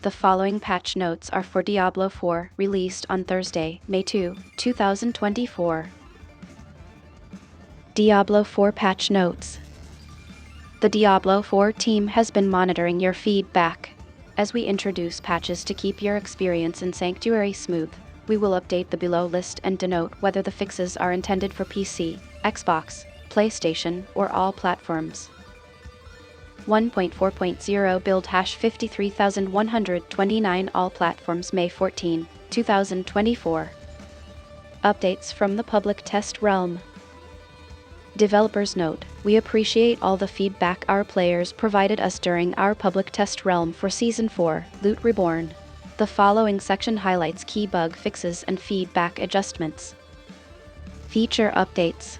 The following patch notes are for Diablo IV, released on Thursday, May 2, 2024. Diablo IV patch notes. The Diablo IV team has been monitoring your feedback. As we introduce patches to keep your experience in Sanctuary smooth, we will update the below list and denote whether the fixes are intended for PC, Xbox, PlayStation, or all platforms. 1.4.0 build hash 53129 all platforms May 14, 2024. Updates from the public test realm. Developers note, we appreciate all the feedback our players provided us during our public test realm for Season 4, Loot Reborn. The following section highlights key bug fixes and feedback adjustments. Feature updates.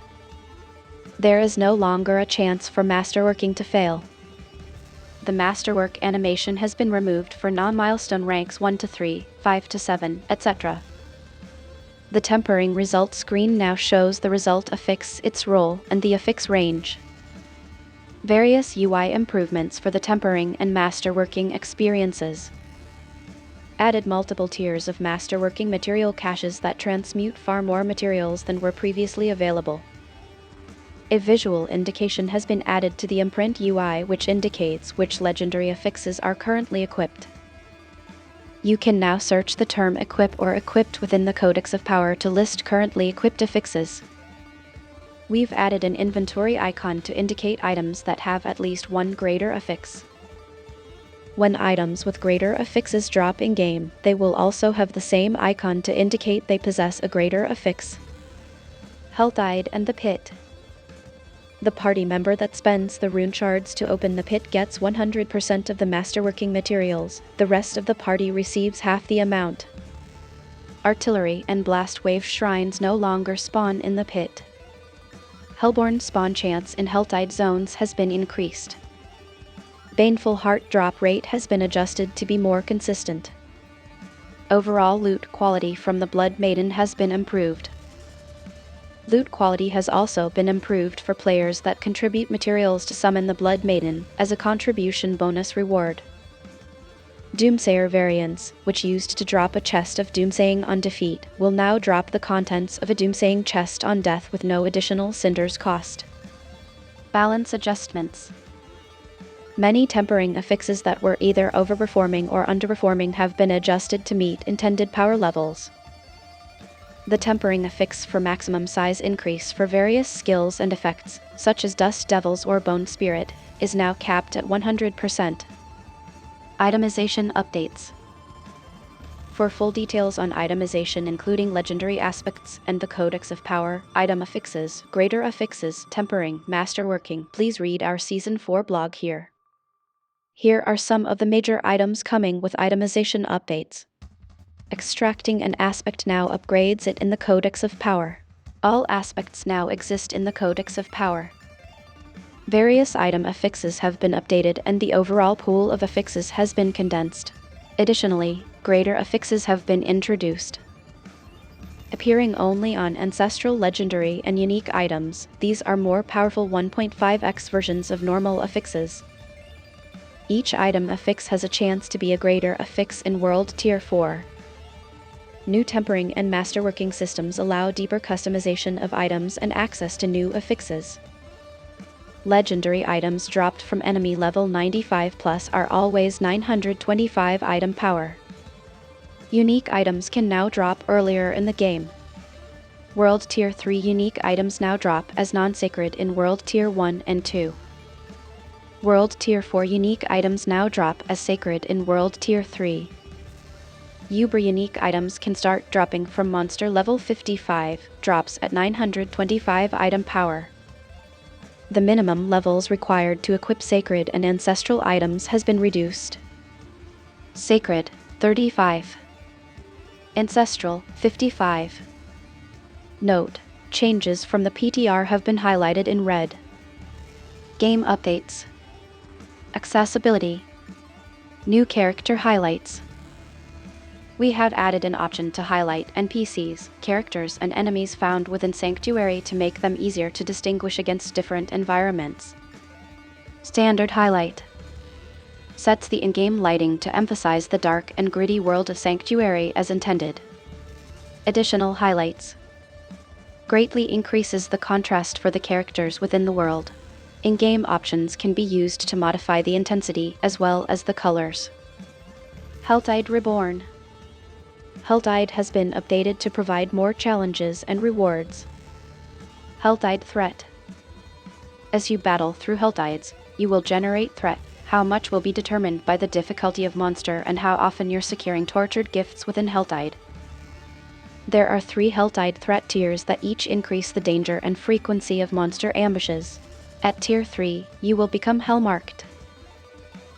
There is no longer a chance for masterworking to fail. The masterwork animation has been removed for non-milestone ranks 1 to 3, 5 to 7, etc. The tempering result screen now shows the result affix, its role, and the affix range. Various UI improvements for the tempering and masterworking experiences. Added multiple tiers of masterworking material caches that transmute far more materials than were previously available. A visual indication has been added to the imprint UI which indicates which legendary affixes are currently equipped. You can now search the term equip or equipped within the Codex of Power to list currently equipped affixes. We've added an inventory icon to indicate items that have at least one greater affix. When items with greater affixes drop in-game, they will also have the same icon to indicate they possess a greater affix. Helltide and the Pit. The party member that spends the rune shards to open the pit gets 100% of the masterworking materials, the rest of the party receives half the amount. Artillery and blast wave shrines no longer spawn in the pit. Hellborn spawn chance in Helltide zones has been increased. Baneful heart drop rate has been adjusted to be more consistent. Overall loot quality from the Blood Maiden has been improved. Loot quality has also been improved for players that contribute materials to summon the Blood Maiden as a contribution bonus reward. Doomsayer variants, which used to drop a chest of Doomsaying on defeat, will now drop the contents of a Doomsaying chest on death with no additional cinders cost. Balance adjustments. Many tempering affixes that were either overperforming or underperforming have been adjusted to meet intended power levels. The tempering affix for maximum size increase for various skills and effects, such as Dust Devils or Bone Spirit, is now capped at 100%. Itemization updates. For full details on itemization including legendary aspects and the Codex of Power, item affixes, greater affixes, tempering, masterworking, please read our Season 4 blog here. Here are some of the major items coming with itemization updates. Extracting an aspect now upgrades it in the Codex of Power. All aspects now exist in the Codex of Power. Various item affixes have been updated and the overall pool of affixes has been condensed. Additionally, greater affixes have been introduced. Appearing only on ancestral, legendary, and unique items, these are more powerful 1.5x versions of normal affixes. Each item affix has a chance to be a greater affix in World Tier 4. New tempering and masterworking systems allow deeper customization of items and access to new affixes. Legendary items dropped from enemy level 95 plus are always 925 item power. Unique items can now drop earlier in the game. World Tier 3 unique items now drop as non-sacred in World Tier 1 and 2. World Tier 4 unique items now drop as sacred in World Tier 3. Uber unique items can start dropping from monster level 55, drops at 925 item power. The minimum levels required to equip sacred and ancestral items has been reduced. Sacred, 35. Ancestral, 55. Note: changes from the PTR have been highlighted in red. Game updates. Accessibility. New character highlights. We have added an option to highlight NPCs, characters, and enemies found within Sanctuary to make them easier to distinguish against different environments. Standard highlight. Sets the in-game lighting to emphasize the dark and gritty world of Sanctuary as intended. Additional highlights. Greatly increases the contrast for the characters within the world. In-game options can be used to modify the intensity as well as the colors. Heltide Reborn. Heltide has been updated to provide more challenges and rewards. Heltide Threat. As you battle through Heltides, you will generate threat. How much will be determined by the difficulty of monster and how often you're securing tortured gifts within Heltide. There are 3 Heltide threat tiers that each increase the danger and frequency of monster ambushes. At Tier 3, you will become Hellmarked.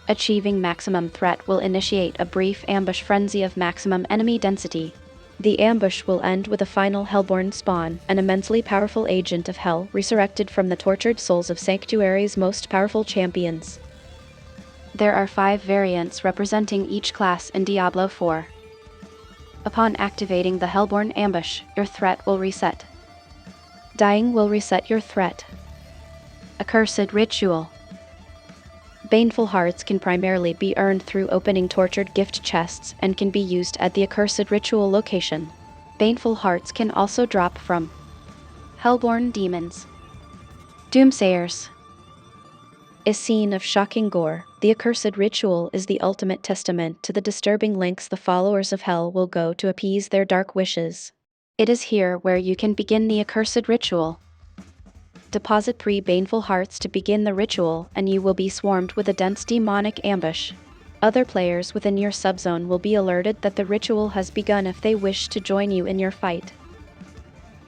Achieving maximum threat will initiate a brief ambush frenzy of maximum enemy density. The ambush will end with a final Hellborn spawn, an immensely powerful agent of Hell resurrected from the tortured souls of Sanctuary's most powerful champions. There are 5 variants representing each class in Diablo IV. Upon activating the Hellborn ambush, your threat will reset. Dying will reset your threat. Accursed Ritual. Baneful Hearts can primarily be earned through opening tortured gift chests and can be used at the Accursed Ritual location. Baneful Hearts can also drop from Hellborn Demons. Doomsayers. A scene of shocking gore, the Accursed Ritual is the ultimate testament to the disturbing lengths the followers of Hell will go to appease their dark wishes. It is here where you can begin the Accursed Ritual. Deposit 3 Baneful Hearts to begin the ritual, and you will be swarmed with a dense demonic ambush. Other players within your subzone will be alerted that the ritual has begun if they wish to join you in your fight.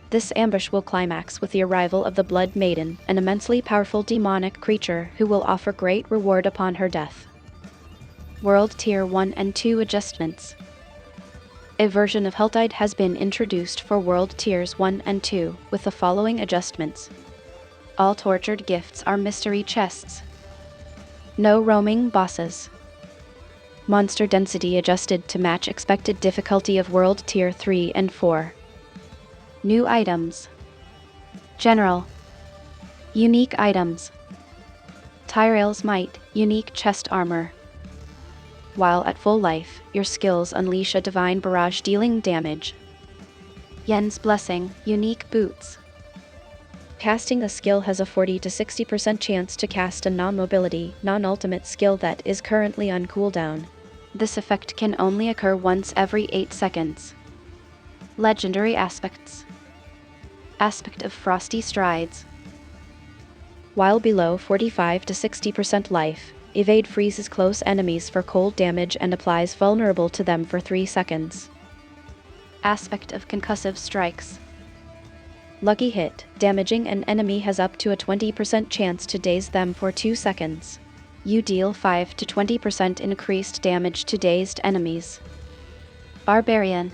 This ambush will climax with the arrival of the Blood Maiden, an immensely powerful demonic creature who will offer great reward upon her death. World Tier 1 and 2 adjustments. A version of Heltide has been introduced for World Tiers 1 and 2, with the following adjustments. All tortured gifts are mystery chests. No roaming bosses. Monster density adjusted to match expected difficulty of World Tier 3 and 4. New items. General. Unique items. Tyrael's Might, unique chest armor. While at full life, your skills unleash a divine barrage dealing damage. Yen's Blessing, unique boots. Casting a skill has a 40 to 60% chance to cast a non-mobility, non-ultimate skill that is currently on cooldown. This effect can only occur once every 8 seconds. Legendary aspects. Aspect of Frosty Strides. While below 45 to 60% life, Evade freezes close enemies for cold damage and applies vulnerable to them for 3 seconds. Aspect of Concussive Strikes. Lucky Hit, damaging an enemy has up to a 20% chance to daze them for 2 seconds. You deal 5 to 20% increased damage to dazed enemies. Barbarian.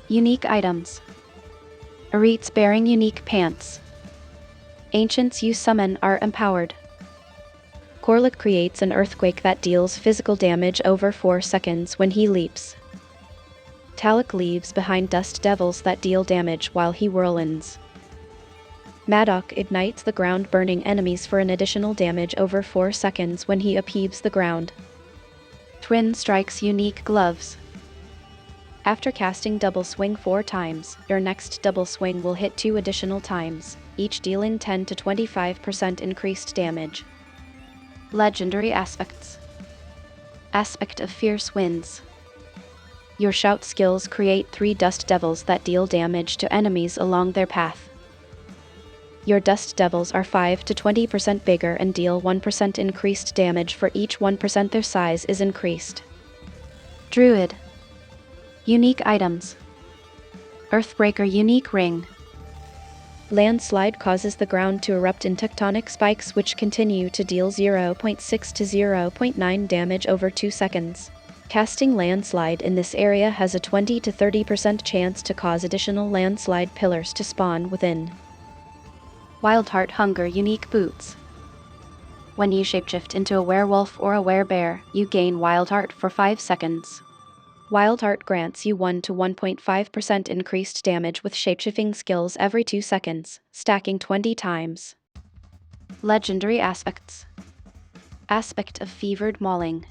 Unique items. Arites bearing unique pants. Ancients you summon are empowered. Korlik creates an earthquake that deals physical damage over 4 seconds when he leaps. Talik leaves behind dust devils that deal damage while he whirlwinds. Madoc ignites the ground, burning enemies for an additional damage over 4 seconds when he upheaves the ground. Twin Strike's unique gloves. After casting Double Swing 4 times, your next Double Swing will hit 2 additional times, each dealing 10 to 25% increased damage. Legendary aspects. Aspect of Fierce Winds. Your shout skills create 3 dust devils that deal damage to enemies along their path. Your dust devils are 5 to 20% bigger and deal 1% increased damage for each 1% their size is increased. Druid. Unique items. Earthbreaker unique ring. Landslide causes the ground to erupt in tectonic spikes which continue to deal 0.6 to 0.9 damage over 2 seconds. Casting Landslide in this area has a 20 to 30% chance to cause additional landslide pillars to spawn within. Wildheart Hunger unique boots. When you shapeshift into a werewolf or a werebear, you gain Wildheart for 5 seconds. Wildheart grants you 1 to 1.5% increased damage with shapeshifting skills every 2 seconds, stacking 20 times. Legendary aspects. Aspect of fevered mauling.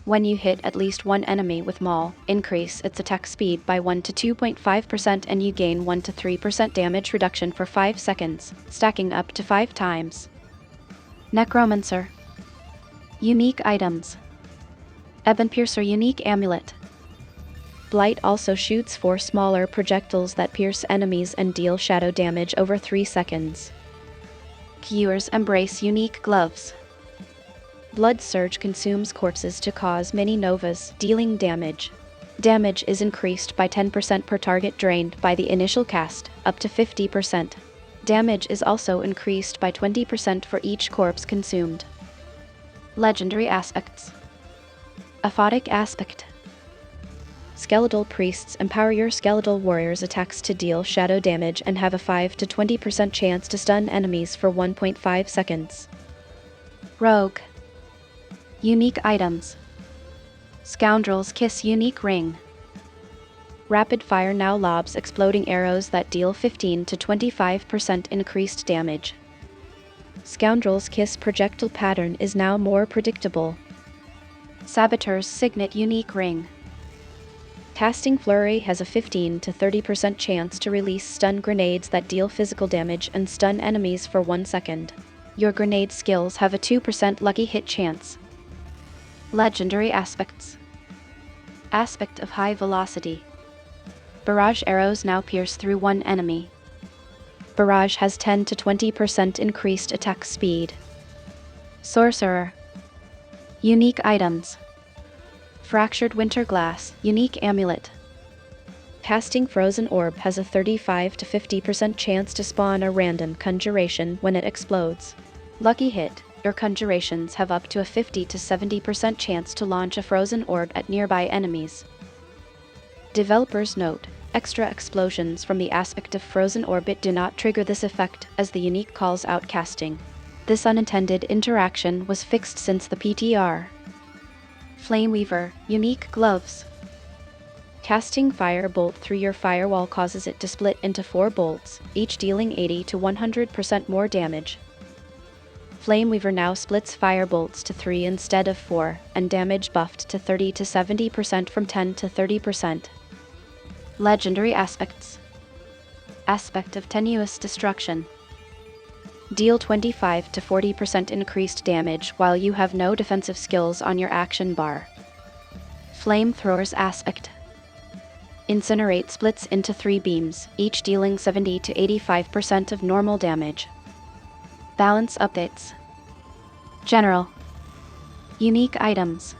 When you hit at least one enemy with maul, increase its attack speed by 1 to 2.5% and you gain 1 to 3% damage reduction for 5 seconds, stacking up to 5 times. Necromancer. Unique items. Ebon Piercer Unique Amulet. Blight also shoots 4 smaller projectiles that pierce enemies and deal shadow damage over 3 seconds. Cure's Embrace Unique Gloves. Blood Surge consumes corpses to cause mini novas, dealing damage. Damage is increased by 10% per target drained by the initial cast, up to 50%. Damage is also increased by 20% for each corpse consumed. Legendary Aspects. Aphotic Aspect. Skeletal Priests empower your skeletal warriors' attacks to deal shadow damage and have a 5 to 20% chance to stun enemies for 1.5 seconds. Rogue. Unique items. Scoundrel's Kiss Unique Ring. Rapid fire now lobs exploding arrows that deal 15 to 25% increased damage. Scoundrel's Kiss projectile pattern is now more predictable. Saboteur's Signet Unique Ring. Casting Flurry has a 15 to 30% chance to release stun grenades that deal physical damage and stun enemies for 1 second. Your grenade skills have a 2% lucky hit chance. Legendary Aspects. Aspect of High Velocity. Barrage arrows now pierce through one enemy. Barrage has 10 to 20% increased attack speed. Sorcerer. Unique items. Fractured Winter Glass Unique Amulet. Casting Frozen Orb has a 35 to 50% chance to spawn a random conjuration when it explodes. Lucky hit. Your conjurations have up to a 50 to 70% chance to launch a frozen orb at nearby enemies. Developers note, extra explosions from the aspect of frozen orbit do not trigger this effect as the unique calls out casting. This unintended interaction was fixed since the PTR. Flameweaver Unique Gloves. Casting Fire Bolt through your firewall causes it to split into 4 bolts, each dealing 80 to 100% more damage. Flameweaver now splits fire bolts to 3 instead of 4, and damage buffed to 30 to 70% from 10 to 30%. Legendary Aspects. Aspect of Tenuous Destruction. Deal 25 to 40% increased damage while you have no defensive skills on your action bar. Flamethrower's Aspect. Incinerate splits into 3 beams, each dealing 70 to 85% of normal damage. Balance updates. General. Unique items.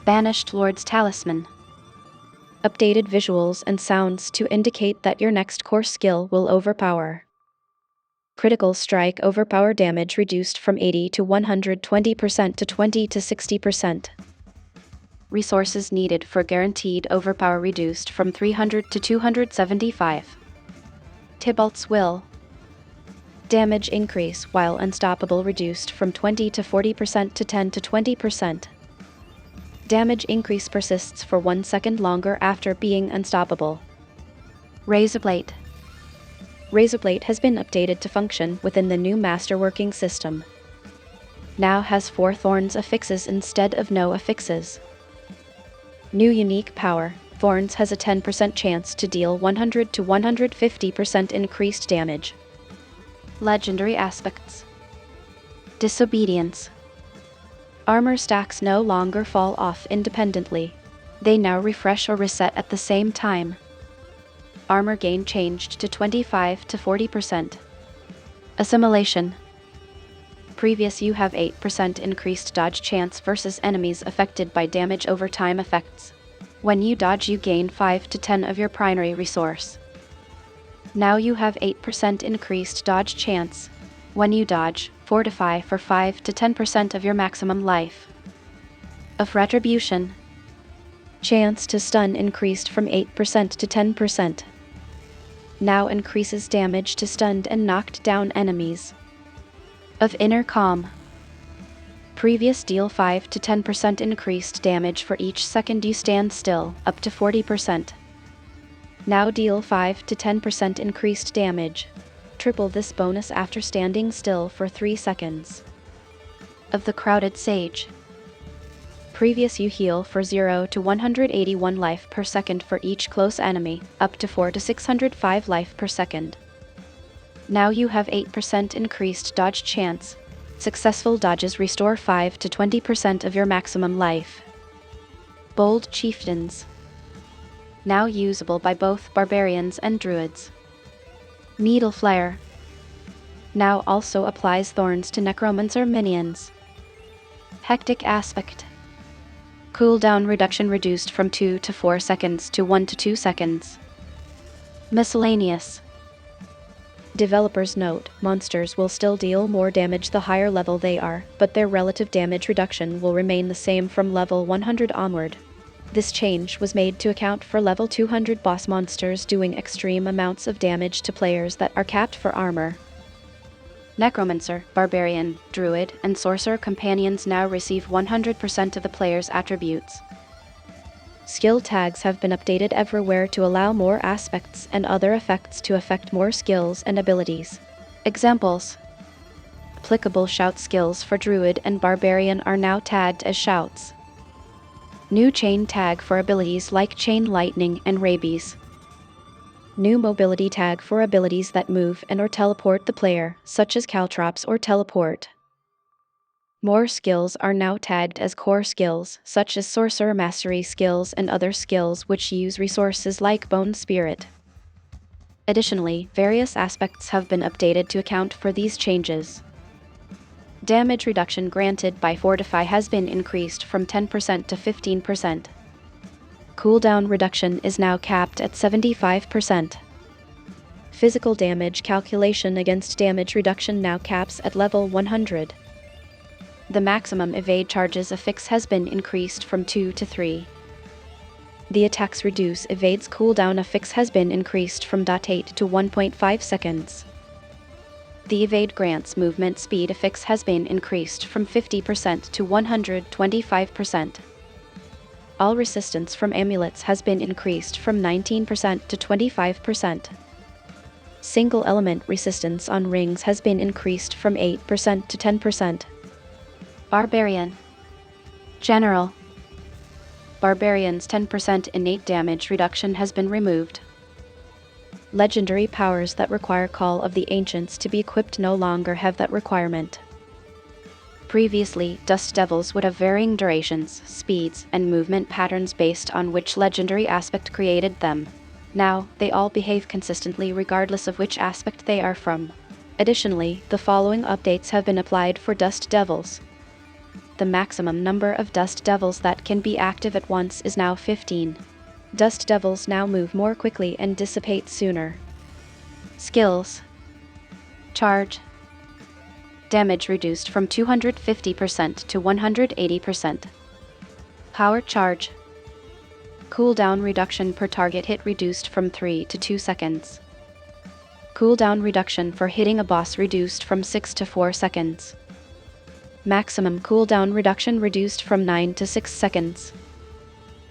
Banished Lord's Talisman. Updated visuals and sounds to indicate that your next core skill will overpower. Critical Strike overpower damage reduced from 80 to 120% to 20 to 60%. Resources needed for guaranteed overpower reduced from 300 to 275. Tybalt's Will. Damage increase while unstoppable reduced from 20 to 40% to 10 to 20%. Damage increase persists for 1 second longer after being unstoppable. Razorblade. Razorblade has been updated to function within the new masterworking system. Now has 4 thorns affixes instead of no affixes. New unique power. Thorns has a 10% chance to deal 100 to 150% increased damage. Legendary Aspects. Disobedience. Armor stacks no longer fall off independently. They now refresh or reset at the same time. Armor gain changed to 25 to 40%. Assimilation. Previous you have 8% increased dodge chance versus enemies affected by damage over time effects. When you dodge you gain 5 to 10 of your primary resource. Now you have 8% increased dodge chance. When you dodge, fortify for 5 to 10% of your maximum life. Of Retribution. Chance to stun increased from 8% to 10%. Now increases damage to stunned and knocked down enemies. Of Inner Calm. Previous deal 5 to 10% increased damage for each second you stand still, up to 40%. Now deal 5 to 10% increased damage. Triple this bonus after standing still for 3 seconds. of the Crowded Sage. Previous you heal for 0 to 181 life per second for each close enemy, up to 4 to 605 life per second. Now you have 8% increased dodge chance. Successful dodges restore 5 to 20% of your maximum life. Bold Chieftains. Now usable by both barbarians and druids. Needle Flare. Now also applies thorns to necromancer minions. Hectic Aspect. Cooldown reduction reduced from 2 to 4 seconds to 1 to 2 seconds. Miscellaneous. Developers note, monsters will still deal more damage the higher level they are, but their relative damage reduction will remain the same from level 100 onward. This change was made to account for level 200 boss monsters doing extreme amounts of damage to players that are capped for armor. Necromancer, Barbarian, Druid, and Sorcerer companions now receive 100% of the player's attributes. Skill tags have been updated everywhere to allow more aspects and other effects to affect more skills and abilities. Examples. Applicable shout skills for Druid and Barbarian are now tagged as shouts. New chain tag for abilities like Chain Lightning and Rabies. New mobility tag for abilities that move and or teleport the player, such as Caltrops or Teleport. More skills are now tagged as core skills, such as Sorcerer Mastery skills and other skills which use resources like Bone Spirit. Additionally, various aspects have been updated to account for these changes. Damage reduction granted by Fortify has been increased from 10% to 15%. Cooldown reduction is now capped at 75%. Physical damage calculation against damage reduction now caps at level 100. The maximum evade charges affix has been increased from 2 to 3. The attacks reduce evades cooldown affix has been increased from 0.8 to 1.5 seconds. The evade grants movement speed affix has been increased from 50% to 125%. All resistance from amulets has been increased from 19% to 25%. Single element resistance on rings has been increased from 8% to 10%. Barbarian. General. Barbarian's 10% innate damage reduction has been removed. Legendary powers that require Call of the Ancients to be equipped no longer have that requirement. Previously, Dust Devils would have varying durations, speeds, and movement patterns based on which legendary aspect created them. Now, they all behave consistently regardless of which aspect they are from. Additionally, the following updates have been applied for Dust Devils. The maximum number of Dust Devils that can be active at once is now 15. Dust Devils now move more quickly and dissipate sooner. Skills. Charge. Damage reduced from 250% to 180%. Power charge. Cooldown reduction per target hit reduced from 3 to 2 seconds. Cooldown reduction for hitting a boss reduced from 6 to 4 seconds. Maximum cooldown reduction reduced from 9 to 6 seconds.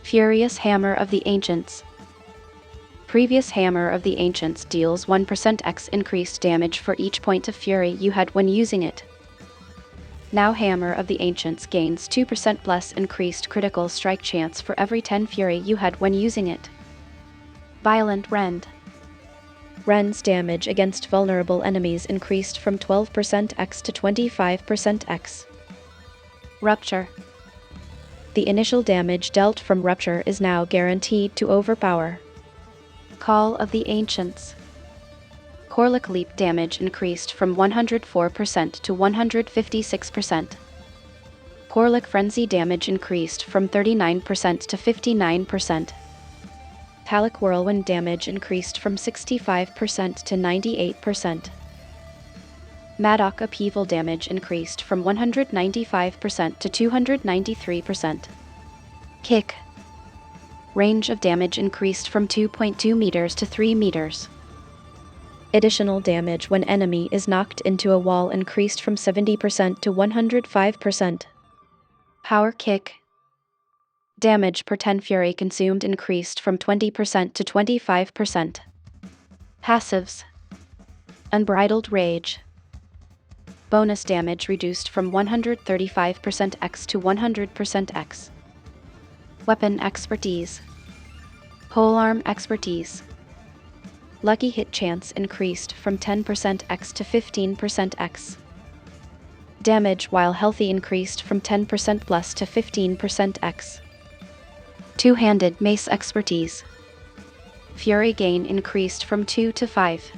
Furious Hammer of the Ancients. Previous Hammer of the Ancients deals 1% X increased damage for each point of fury you had when using it. Now Hammer of the Ancients gains 2% less increased critical strike chance for every 10 fury you had when using it. Violent Rend. Rend's damage against vulnerable enemies increased from 12% X to 25% X. Rupture. The initial damage dealt from Rupture is now guaranteed to overpower. Call of the Ancients. Corlic Leap damage increased from 104% to 156%. Corlic Frenzy damage increased from 39% to 59%. Metallic Whirlwind damage increased from 65% to 98%. Maddock Upheaval damage increased from 195% to 293%. Kick. Range of damage increased from 2.2 meters to 3 meters. Additional damage when enemy is knocked into a wall increased from 70% to 105%. Power Kick. Damage per 10 fury consumed increased from 20% to 25%. Passives. Unbridled Rage. Bonus damage reduced from 135% X to 100% X. Weapon expertise. Polearm expertise. Lucky hit chance increased from 10% X to 15% X. Damage while healthy increased from 10% plus to 15% X. Two-handed mace expertise. Fury gain increased from 2 to 5.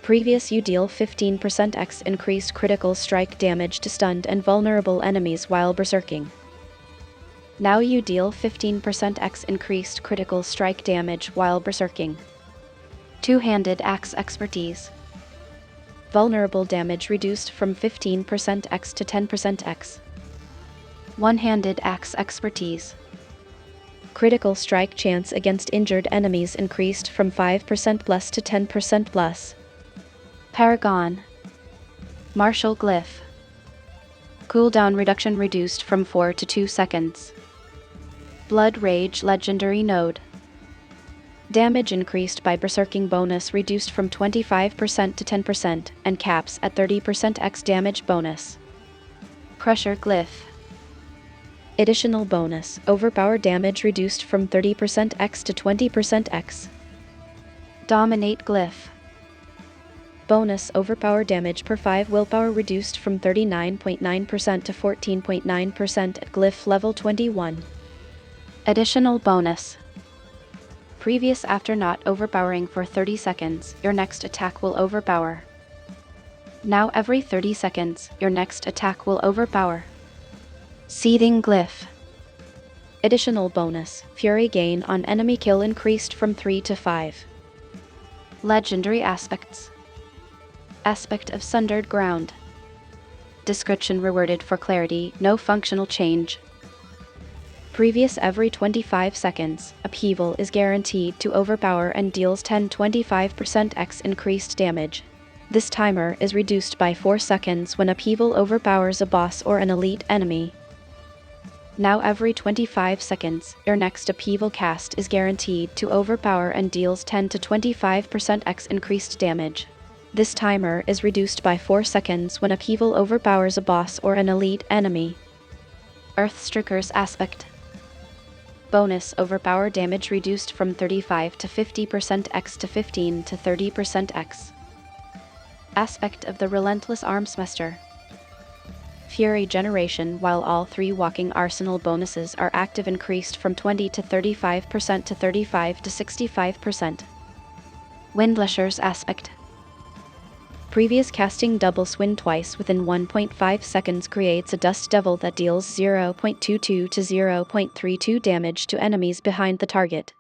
Previous you deal 15% X increased critical strike damage to stunned and vulnerable enemies while berserking. Now you deal 15% X increased critical strike damage while berserking. Two-handed axe expertise. Vulnerable damage reduced from 15% X to 10% X. One-handed axe expertise. Critical strike chance against injured enemies increased from 5% plus to 10% plus. Paragon. Martial glyph. Cooldown reduction reduced from 4 to 2 seconds. Blood Rage legendary node. Damage increased by berserking bonus reduced from 25% to 10% and caps at 30% X damage bonus. Crusher glyph. Additional bonus, overpower damage reduced from 30% X to 20% X. Dominate glyph. Bonus overpower damage per 5 willpower reduced from 39.9% to 14.9% at glyph level 21. Additional bonus. Previous after not overpowering for 30 seconds, your next attack will overpower. Now every 30 seconds, your next attack will overpower. Seething glyph. Additional bonus, fury gain on enemy kill increased from 3 to 5. Legendary aspects. Aspect of sundered ground. Description reworded for clarity, no functional change. Previous every 25 seconds, upheaval is guaranteed to overpower and deals 10-25% X increased damage. This timer is reduced by 4 seconds when upheaval overpowers a boss or an elite enemy. Now every 25 seconds, your next upheaval cast is guaranteed to overpower and deals 10-25% X increased damage. This timer is reduced by 4 seconds when upheaval overpowers a boss or an elite enemy. Earthstrikers aspect. Bonus overpower damage reduced from 35 to 50% X to 15 to 30% X. Aspect of the Relentless Armsmaster. Fury generation while all 3 walking arsenal bonuses are active increased from 20 to 35% to 35 to 65%. Windlasher's aspect. Previous casting double swing twice within 1.5 seconds creates a dust devil that deals 0.22 to 0.32 damage to enemies behind the target.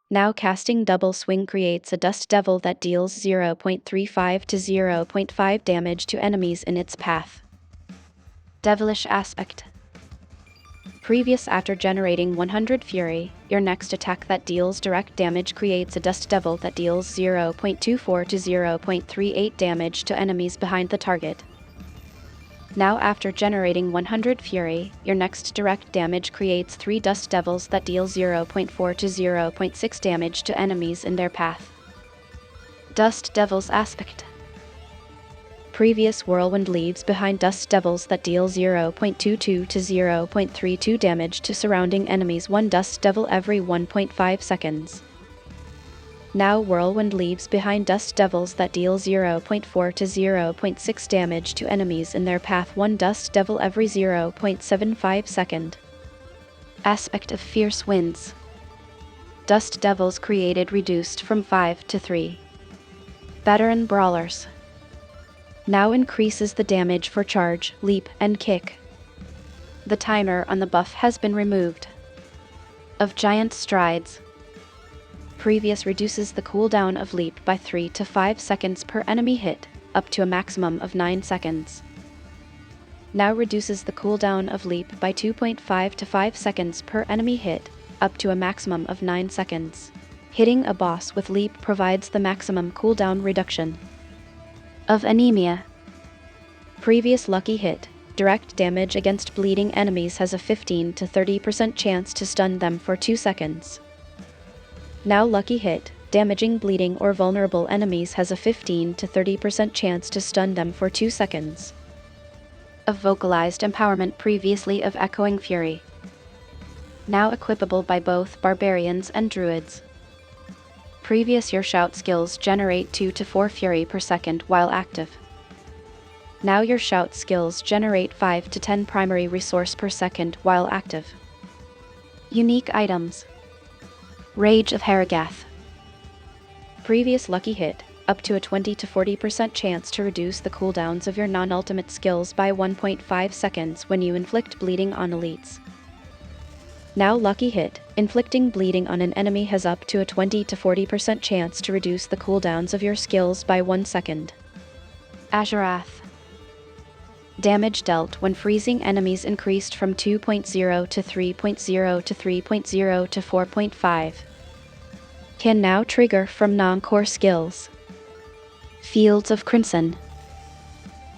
Now casting double swing creates a dust devil that deals 0.35 to 0.5 damage to enemies in its path. Devilish aspect. Previous after generating 100 fury, your next attack that deals direct damage creates a dust devil that deals 0.24 to 0.38 damage to enemies behind the target. Now after generating 100 fury, your next direct damage creates 3 dust devils that deal 0.4 to 0.6 damage to enemies in their path. Dust Devil's aspect. Previous whirlwind leaves behind dust devils that deal 0.22 to 0.32 damage to surrounding enemies, 1 dust devil every 1.5 seconds. Now whirlwind leaves behind dust devils that deal 0.4 to 0.6 damage to enemies in their path, 1 dust devil every 0.75 second. Aspect of fierce winds. Dust devils created reduced from 5 to 3. Veteran brawlers. Now increases the damage for charge, leap, and kick. The timer on the buff has been removed. Of giant strides. Previous reduces the cooldown of leap by 3 to 5 seconds per enemy hit, up to a maximum of 9 seconds. Now reduces the cooldown of leap by 2.5 to 5 seconds per enemy hit, up to a maximum of 9 seconds. Hitting a boss with leap provides the maximum cooldown reduction. Of anemia. Previous lucky hit, direct damage against bleeding enemies has a 15 to 30% chance to stun them for 2 seconds. Now lucky hit, Damaging bleeding or vulnerable enemies has a 15 to 30% chance to stun them for 2 seconds. Of vocalized empowerment previously of echoing fury. Now equipable by both barbarians and druids. Previous your shout skills generate 2 to 4 fury per second while active. Now your shout skills generate 5 to 10 primary resource per second while active. Unique items. Rage of Haragath. Previous lucky hit, up to a 20 to 40% chance to reduce the cooldowns of your non-ultimate skills by 1.5 seconds when you inflict bleeding on elites. Now lucky hit, inflicting bleeding on an enemy has up to a 20 to 40% chance to reduce the cooldowns of your skills by 1 second. Azurath. Damage dealt when freezing enemies increased from 2.0 to 3.0 to 3.0 to 4.5. Can now trigger from non-core skills. Fields of Crimson.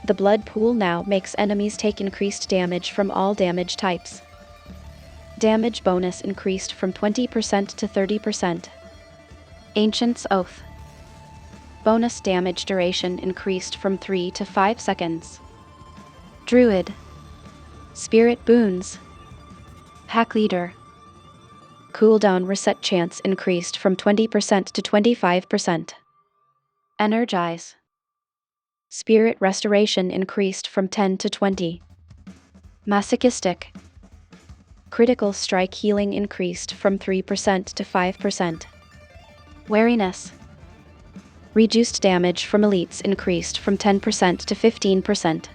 The blood pool now makes enemies take increased damage from all damage types. Damage bonus increased from 20% to 30%. Ancient's Oath. Bonus damage duration increased from 3 to 5 seconds. Druid. Spirit Boons. Pack Leader. Cooldown reset chance increased from 20% to 25%. Energize. Spirit Restoration increased from 10 to 20. Masochistic. Critical strike healing increased from 3% to 5%. Wariness. Reduced damage from elites increased from 10% to 15%.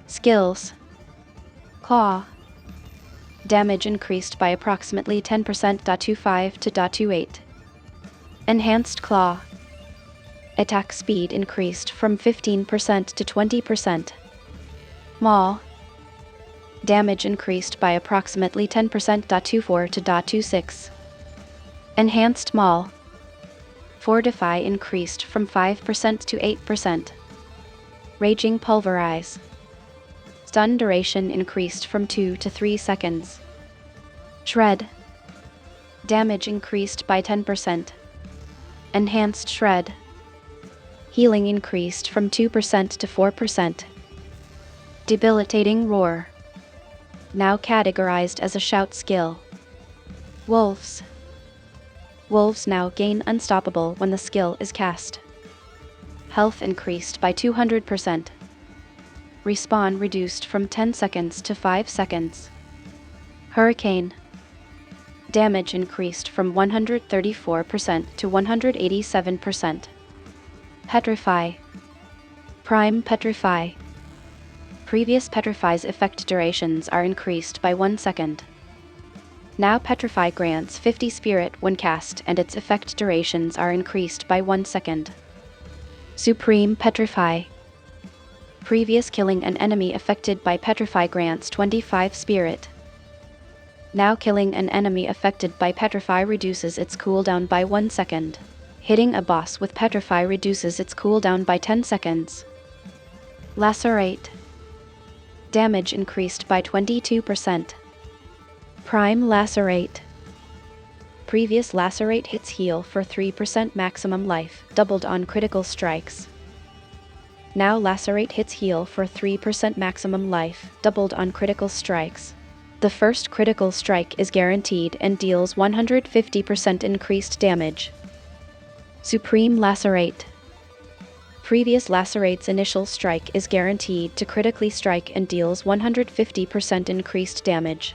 Skills. Claw. Damage increased by approximately 10%. 25 to 28. Enhanced Claw. Attack speed increased from 15% to 20%. Maul. Damage increased by approximately 10%. 24 to 26. Enhanced Maul. Fortify increased from 5% to 8%. Raging Pulverize. Stun duration increased from 2 to 3 seconds. Shred. Damage increased by 10%. Enhanced Shred. Healing increased from 2% to 4%. Debilitating Roar. Now categorized as a shout skill. Wolves. Wolves now gain Unstoppable when the skill is cast. Health increased by 200%. Respawn reduced from 10 seconds to 5 seconds. Hurricane. Damage increased from 134% to 187%. Petrify. Prime Petrify. Previous Petrify's effect durations are increased by 1 second. Now Petrify grants 50 spirit when cast and its effect durations are increased by 1 second. Supreme Petrify. Previous killing an enemy affected by Petrify grants 25 spirit. Now killing an enemy affected by Petrify reduces its cooldown by 1 second. Hitting a boss with Petrify reduces its cooldown by 10 seconds. Lacerate. Damage increased by 22%. Prime Lacerate. Previous Lacerate hits heal for 3% maximum life, doubled on critical strikes. Now Lacerate hits heal for 3% maximum life, doubled on critical strikes. The first critical strike is guaranteed and deals 150% increased damage. Supreme Lacerate. Previous Lacerate's initial strike is guaranteed to critically strike and deals 150% increased damage.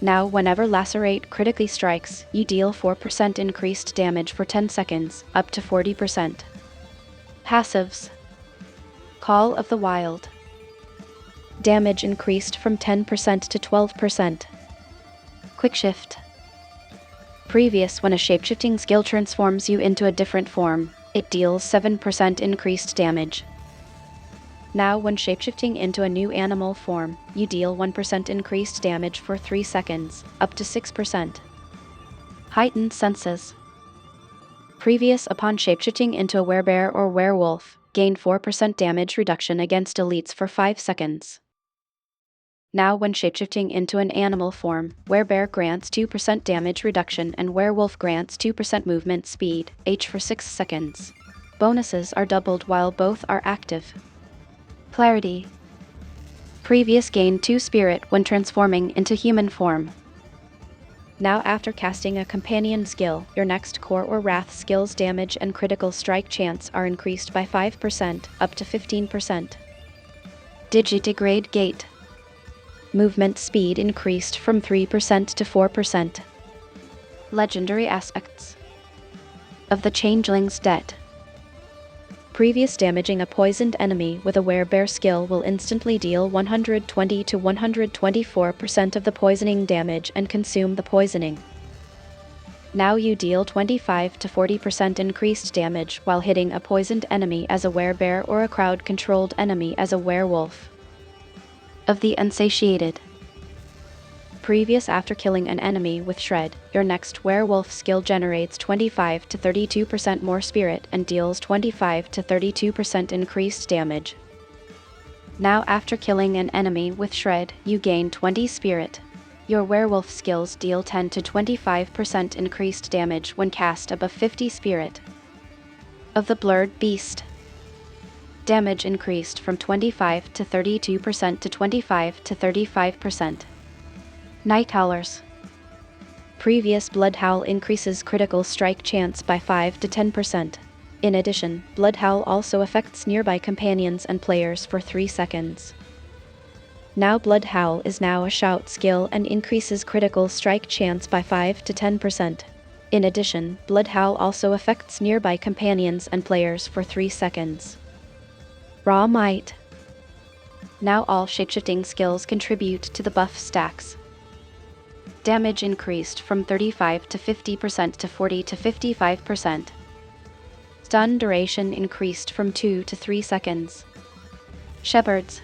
Now whenever Lacerate critically strikes, you deal 4% increased damage for 10 seconds, up to 40%. Passives. Call of the Wild. Damage increased from 10% to 12%. Quick Shift. Previous when a shapeshifting skill transforms you into a different form, it deals 7% increased damage. Now when shapeshifting into a new animal form, you deal 1% increased damage for 3 seconds, up to 6%. Heightened Senses. Previous upon shapeshifting into a werebear or werewolf, gain 4% damage reduction against elites for 5 seconds. Now when shapeshifting into an animal form, Werebear grants 2% damage reduction and Werewolf grants 2% movement speed, H for 6 seconds. Bonuses are doubled while both are active. Clarity. Previous gain 2 spirit when transforming into human form. Now after casting a companion skill, your next core or wrath skill's damage and critical strike chance are increased by 5%, up to 15%. Digidegrade Gate. Movement speed increased from 3% to 4%. Legendary aspects of the Changeling's Debt. Previous damaging a poisoned enemy with a Werebear skill will instantly deal 120 to 124% of the poisoning damage and consume the poisoning. Now you deal 25 to 40% increased damage while hitting a poisoned enemy as a Werebear or a crowd-controlled enemy as a werewolf. Of the Unsatiated. Previous after killing an enemy with Shred, your next werewolf skill generates 25 to 32% more spirit and deals 25 to 32% increased damage. Now after killing an enemy with Shred, you gain 20 spirit. Your werewolf skills deal 10 to 25% increased damage when cast above 50 spirit. Of the Blurred Beast. Damage increased from 25 to 32% to 25 to 35%. Night Howlers. Previous Blood Howl increases critical strike chance by 5 to 10%. In addition, Blood Howl also affects nearby companions and players for 3 seconds. Now Blood Howl is now a shout skill and increases critical strike chance by 5 to 10%. In addition, Blood Howl also affects nearby companions and players for 3 seconds. Raw Might. Now all shapeshifting skills contribute to the buff stacks. Damage increased from 35 to 50% to 40 to 55%. Stun duration increased from 2 to 3 seconds. Shepherds.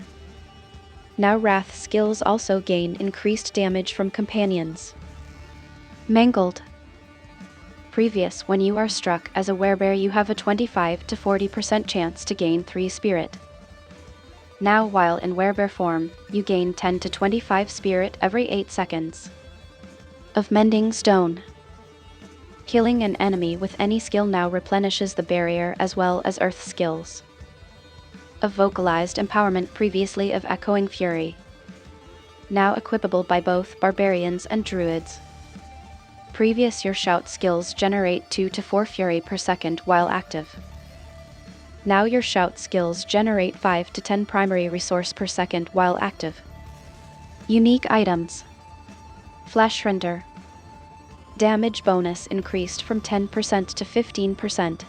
Now Wrath skills also gain increased damage from companions. Mangled. Previous, when you are struck as a Werebear, you have a 25 to 40% chance to gain 3 spirit. Now while in Werebear form, you gain 10 to 25 spirit every 8 seconds. Of Mending Stone. Killing an enemy with any skill now replenishes the barrier as well as earth skills. Of Vocalized Empowerment, previously of Echoing Fury. Now equipable by both barbarians and druids. Previous your shout skills generate 2 to 4 fury per second while active. Now your shout skills generate 5 to 10 primary resource per second while active. Unique items. Flash Render. Damage bonus increased from 10% to 15%.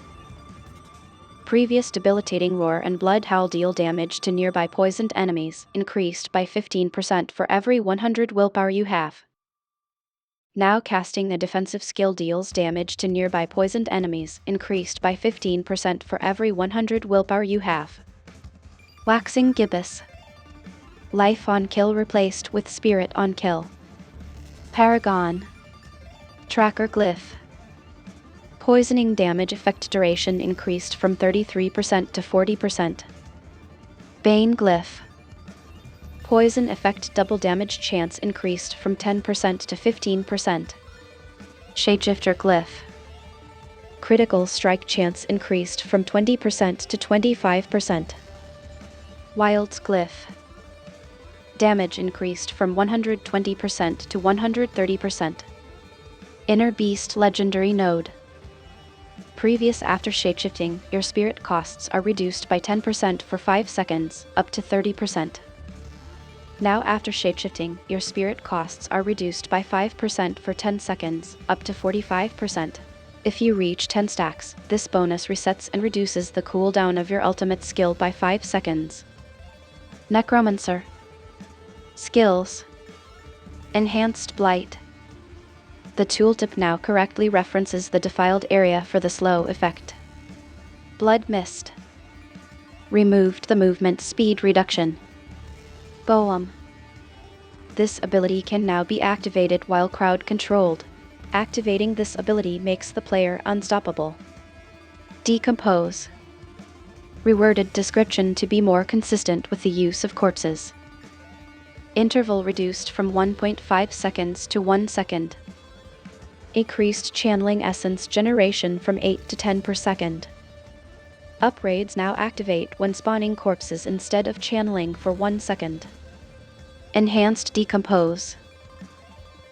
Previous debilitating roar and blood howl deal damage to nearby poisoned enemies, increased by 15% for every 100 willpower you have. Now casting a defensive skill deals damage to nearby poisoned enemies, increased by 15% for every 100 willpower you have. Waxing Gibbous. Life on kill replaced with spirit on kill. Paragon. Tracker Glyph. Poisoning damage effect duration increased from 33% to 40%. Bane Glyph. Poison effect double damage chance increased from 10% to 15%. Shapeshifter Glyph. Critical strike chance increased from 20% to 25%. Wild's Glyph. Damage increased from 120% to 130%. Inner Beast Legendary Node. Previous after shapeshifting, your spirit costs are reduced by 10% for 5 seconds, up to 30%. Now after shapeshifting, your spirit costs are reduced by 5% for 10 seconds, up to 45%. If you reach 10 stacks, this bonus resets and reduces the cooldown of your ultimate skill by 5 seconds. Necromancer. Skills. Enhanced Blight. The tooltip now correctly references the defiled area for the slow effect. Blood Mist. Removed the movement speed reduction. Boam. This ability can now be activated while crowd controlled. Activating this ability makes the player unstoppable. Decompose. Reworded description to be more consistent with the use of corpses. Interval reduced from 1.5 seconds to 1 second. Increased channeling essence generation from 8 to 10 per second. Upgrades now activate when spawning corpses instead of channeling for 1 second. Enhanced Decompose.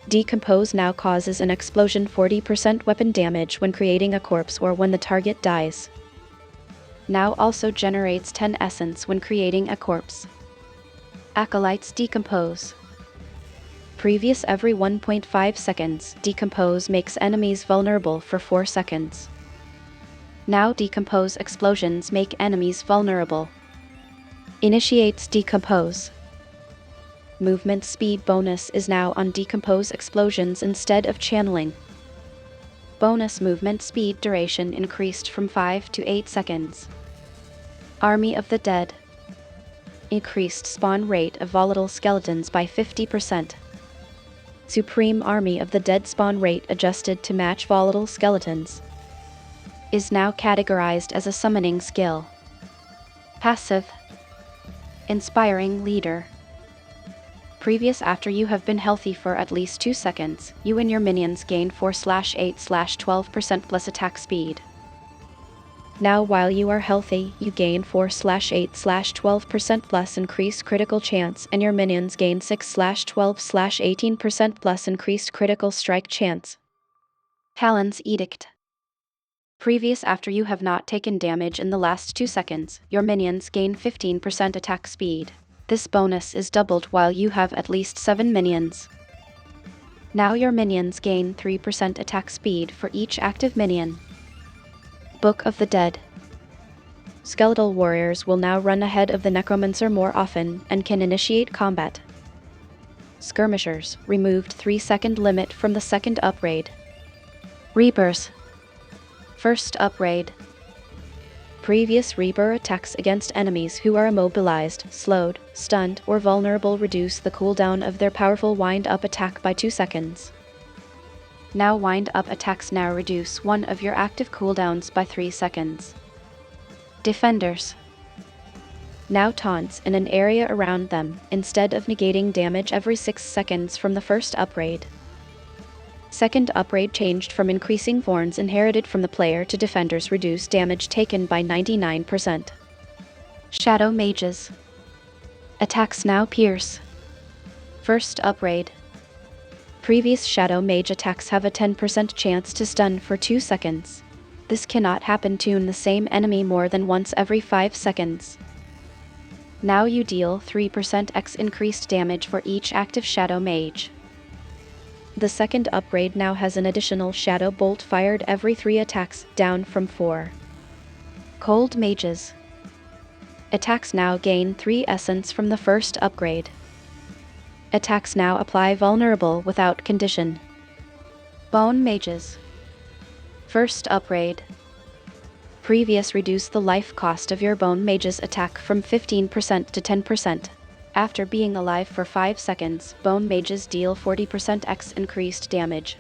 Decompose now causes an explosion 40% weapon damage when creating a corpse or when the target dies. Now also generates 10 essence when creating a corpse. Acolytes Decompose. Previous every 1.5 seconds, Decompose makes enemies vulnerable for 4 seconds. Now Decompose explosions make enemies vulnerable. Initiates Decompose. Movement speed bonus is now on Decompose explosions instead of channeling. Bonus movement speed duration increased from 5 to 8 seconds. Army of the Dead. Increased spawn rate of volatile skeletons by 50%. Supreme Army of the Dead spawn rate adjusted to match volatile skeletons. Is now categorized as a summoning skill. Passive. Inspiring Leader. Previous after you have been healthy for at least 2 seconds, you and your minions gain 4/8/12% plus attack speed. Now while you are healthy, you gain 4/8/12% plus increased critical chance and your minions gain 6/12/18% plus increased critical strike chance. Talon's Edict. Previous after you have not taken damage in the last 2 seconds, your minions gain 15% attack speed. This bonus is doubled while you have at least 7 minions. Now your minions gain 3% attack speed for each active minion. Book of the Dead. Skeletal warriors will now run ahead of the necromancer more often and can initiate combat. Skirmishers, removed 3-second limit from the second upgrade. Reapers. First upgrade. Previous Reaper attacks against enemies who are immobilized, slowed, stunned, or vulnerable reduce the cooldown of their powerful wind-up attack by 2 seconds. Now wind-up attacks now reduce one of your active cooldowns by 3 seconds. Defenders. Now taunts in an area around them, instead of negating damage every 6 seconds from the first upgrade. Second upgrade changed from increasing thorns inherited from the player to defenders reduce damage taken by 99%. Shadow Mages. Attacks now pierce. First upgrade. Previous Shadow Mage attacks have a 10% chance to stun for 2 seconds. This cannot happen to the same enemy more than once every 5 seconds. Now you deal 3% X increased damage for each active Shadow Mage. The second upgrade now has an additional Shadow Bolt fired every 3 attacks, down from 4. Cold Mages. Attacks now gain 3 essence from the first upgrade. Attacks now apply vulnerable without condition. Bone Mages. First upgrade. Previous reduce the life cost of your Bone Mage's attack from 15% to 10%. After being alive for 5 seconds, Bone Mages deal 40% X increased damage.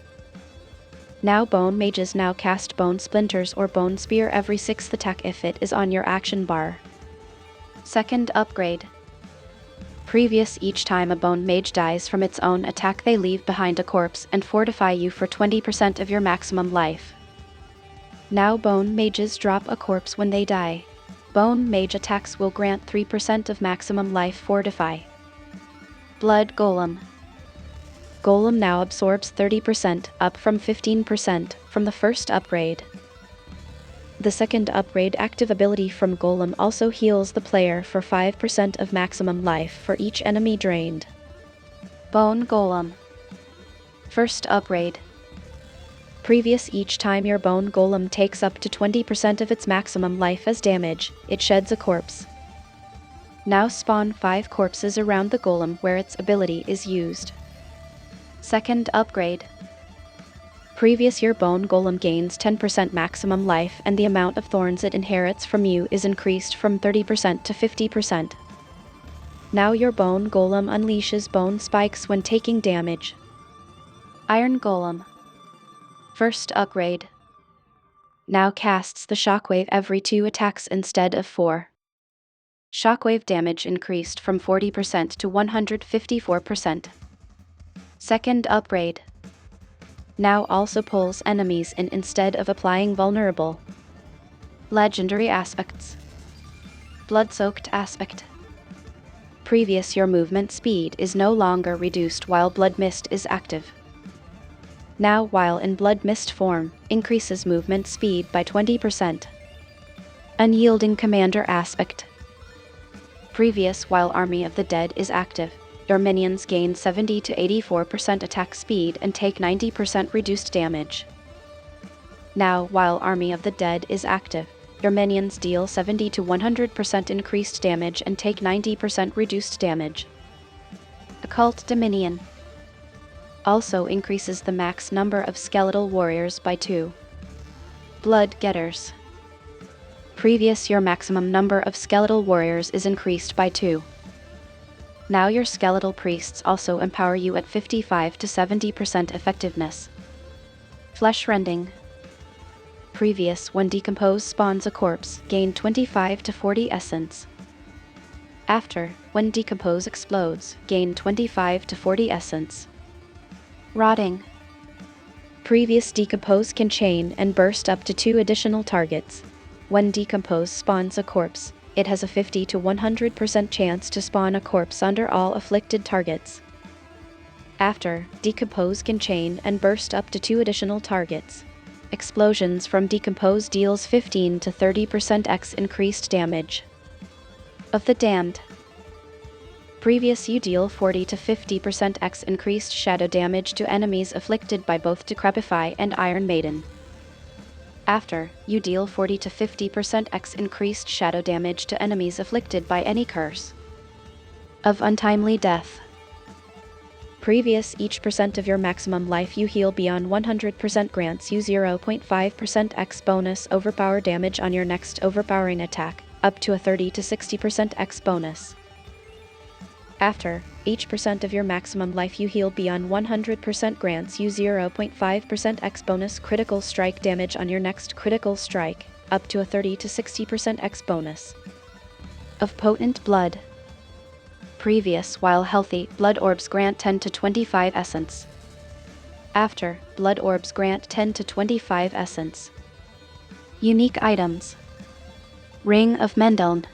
Now Bone Mages now cast Bone Splinters or Bone Spear every 6th attack if it is on your action bar. Second upgrade. Previous each time a Bone Mage dies from its own attack they leave behind a corpse and fortify you for 20% of your maximum life. Now Bone Mages drop a corpse when they die. Bone Mage attacks will grant 3% of maximum life fortify. Blood Golem. Golem now absorbs 30%, up from 15%, from the first upgrade. The second upgrade active ability from Golem also heals the player for 5% of maximum life for each enemy drained. Bone Golem. First upgrade. Previous each time your Bone Golem takes up to 20% of its maximum life as damage, it sheds a corpse. Now spawn 5 corpses around the Golem where its ability is used. Second upgrade. Previous your Bone Golem gains 10% maximum life and the amount of thorns it inherits from you is increased from 30% to 50%. Now your Bone Golem unleashes bone spikes when taking damage. Iron Golem. First upgrade. Now casts the shockwave every 2 attacks instead of 4. Shockwave damage increased from 40% to 154%. Second upgrade. Now also pulls enemies in instead of applying vulnerable. Legendary aspects. Blood-soaked aspect. Previous your movement speed is no longer reduced while Blood Mist is active. Now while in Blood Mist form, increases movement speed by 20%. Unyielding commander aspect. Previous while Army of the Dead is active, your minions gain 70 to 84% attack speed and take 90% reduced damage. Now while Army of the Dead is active, your minions deal 70 to 100% increased damage and take 90% reduced damage. Occult Dominion also increases the max number of skeletal warriors by 2. Blood Getters. Previous your maximum number of skeletal warriors is increased by 2. Now your skeletal priests also empower you at 55 to 70% effectiveness. Flesh Rending. Previous when Decompose spawns a corpse, gain 25 to 40 essence. After, when Decompose explodes, gain 25 to 40 essence. Rotting. Previous Decompose can chain and burst up to 2 additional targets. When Decompose spawns a corpse, it has a 50 to 100% chance to spawn a corpse under all afflicted targets. After, Decompose can chain and burst up to 2 additional targets. Explosions from Decompose deals 15 to 30% X increased damage. Of the Damned. Previous you deal 40 to 50% X increased shadow damage to enemies afflicted by both Decrepify and Iron Maiden. After, you deal 40 to 50% X increased shadow damage to enemies afflicted by any curse. Of Untimely Death. Previous each percent of your maximum life you heal beyond 100% grants you 0.5% X bonus overpower damage on your next overpowering attack, up to a 30 to 60% X bonus. After, each percent of your maximum life you heal beyond 100% grants you 0.5% X bonus critical strike damage on your next critical strike, up to a 30 to 60% X bonus. Of Potent Blood. Previous, while healthy, blood orbs grant 10 to 25 essence. After, blood orbs grant 10 to 25 essence. Unique items. Ring of Mendeln.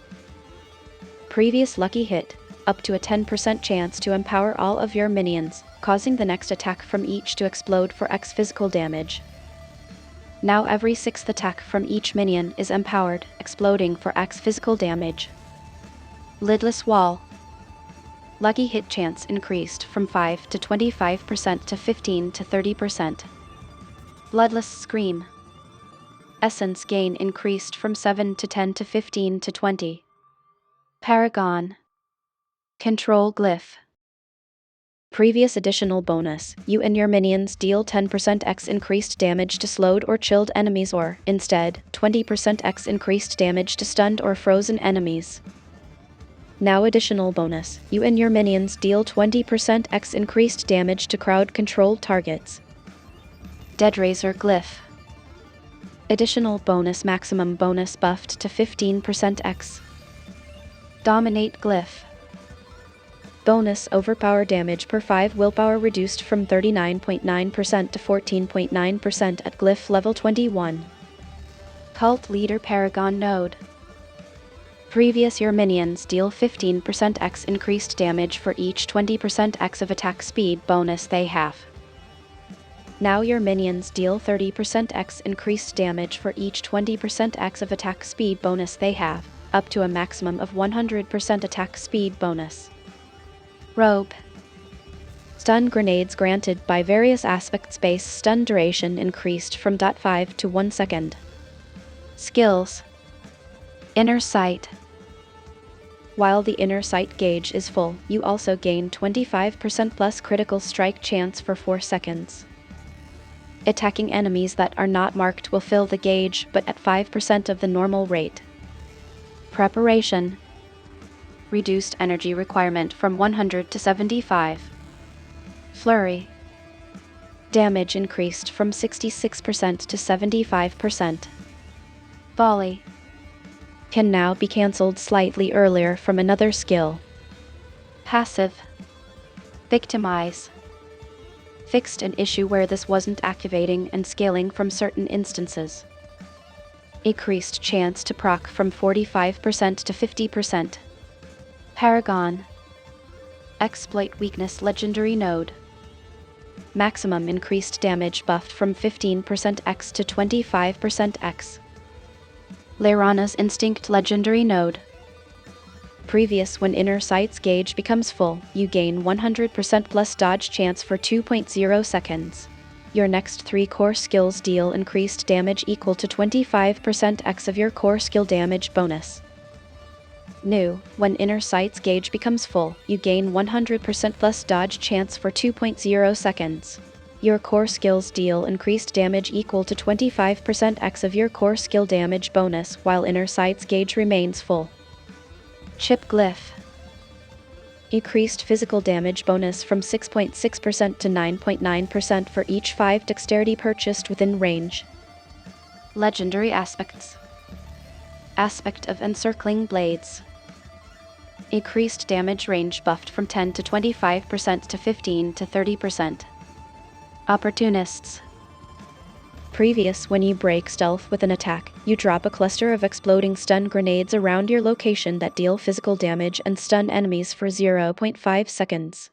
Previous lucky hit, up to a 10% chance to empower all of your minions, causing the next attack from each to explode for X physical damage. Now every 6th attack from each minion is empowered, exploding for X physical damage. Lidless Wall. Lucky hit chance increased from 5 to 25% to 15 to 30%. Bloodless Scream. Essence gain increased from 7 to 10 to 15 to 20. Paragon. Control Glyph. Previous additional bonus, you and your minions deal 10% X increased damage to slowed or chilled enemies or, instead, 20% X increased damage to stunned or frozen enemies. Now additional bonus, you and your minions deal 20% X increased damage to crowd-controlled targets. Deadrazor Glyph. Additional bonus maximum bonus buffed to 15% X. Dominate Glyph. Bonus overpower damage per 5 willpower reduced from 39.9% to 14.9% at Glyph level 21. Cult Leader Paragon Node. Previous your minions deal 15% X increased damage for each 20% X of attack speed bonus they have. Now your minions deal 30% X increased damage for each 20% X of attack speed bonus they have, up to a maximum of 100% attack speed bonus. Robe. Stun grenades granted by various aspects base stun duration increased from 0.5 to 1 second. Skills. Inner Sight. While the inner sight gauge is full, you also gain 25% plus critical strike chance for 4 seconds. Attacking enemies that are not marked will fill the gauge, but at 5% of the normal rate. Preparation. Reduced energy requirement from 100 to 75. Flurry. Damage increased from 66% to 75%. Volley. can now be cancelled slightly earlier from another skill. Passive. Victimize. Fixed an issue where this wasn't activating and scaling from certain instances. Increased chance to proc from 45% to 50%. Paragon. Exploit weakness legendary node. Maximum increased damage buffed from 15% X to 25% X. Lairana's Instinct legendary node. Previous when inner sight's gauge becomes full, you gain 100% plus dodge chance for 2.0 seconds. Your next 3 core skills deal increased damage equal to 25% X of your core skill damage bonus. New, when inner sight's gauge becomes full, you gain 100% plus dodge chance for 2.0 seconds. Your core skills deal increased damage equal to 25% X of your core skill damage bonus while inner sight's gauge remains full. Chip Glyph. Increased physical damage bonus from 6.6% to 9.9% for each 5 dexterity purchased within range. Legendary aspects. Aspect of Encircling Blades. Increased damage range buffed from 10 to 25% to 15 to 30%. Opportunists. Previous when you break stealth with an attack, you drop a cluster of exploding stun grenades around your location that deal physical damage and stun enemies for 0.5 seconds.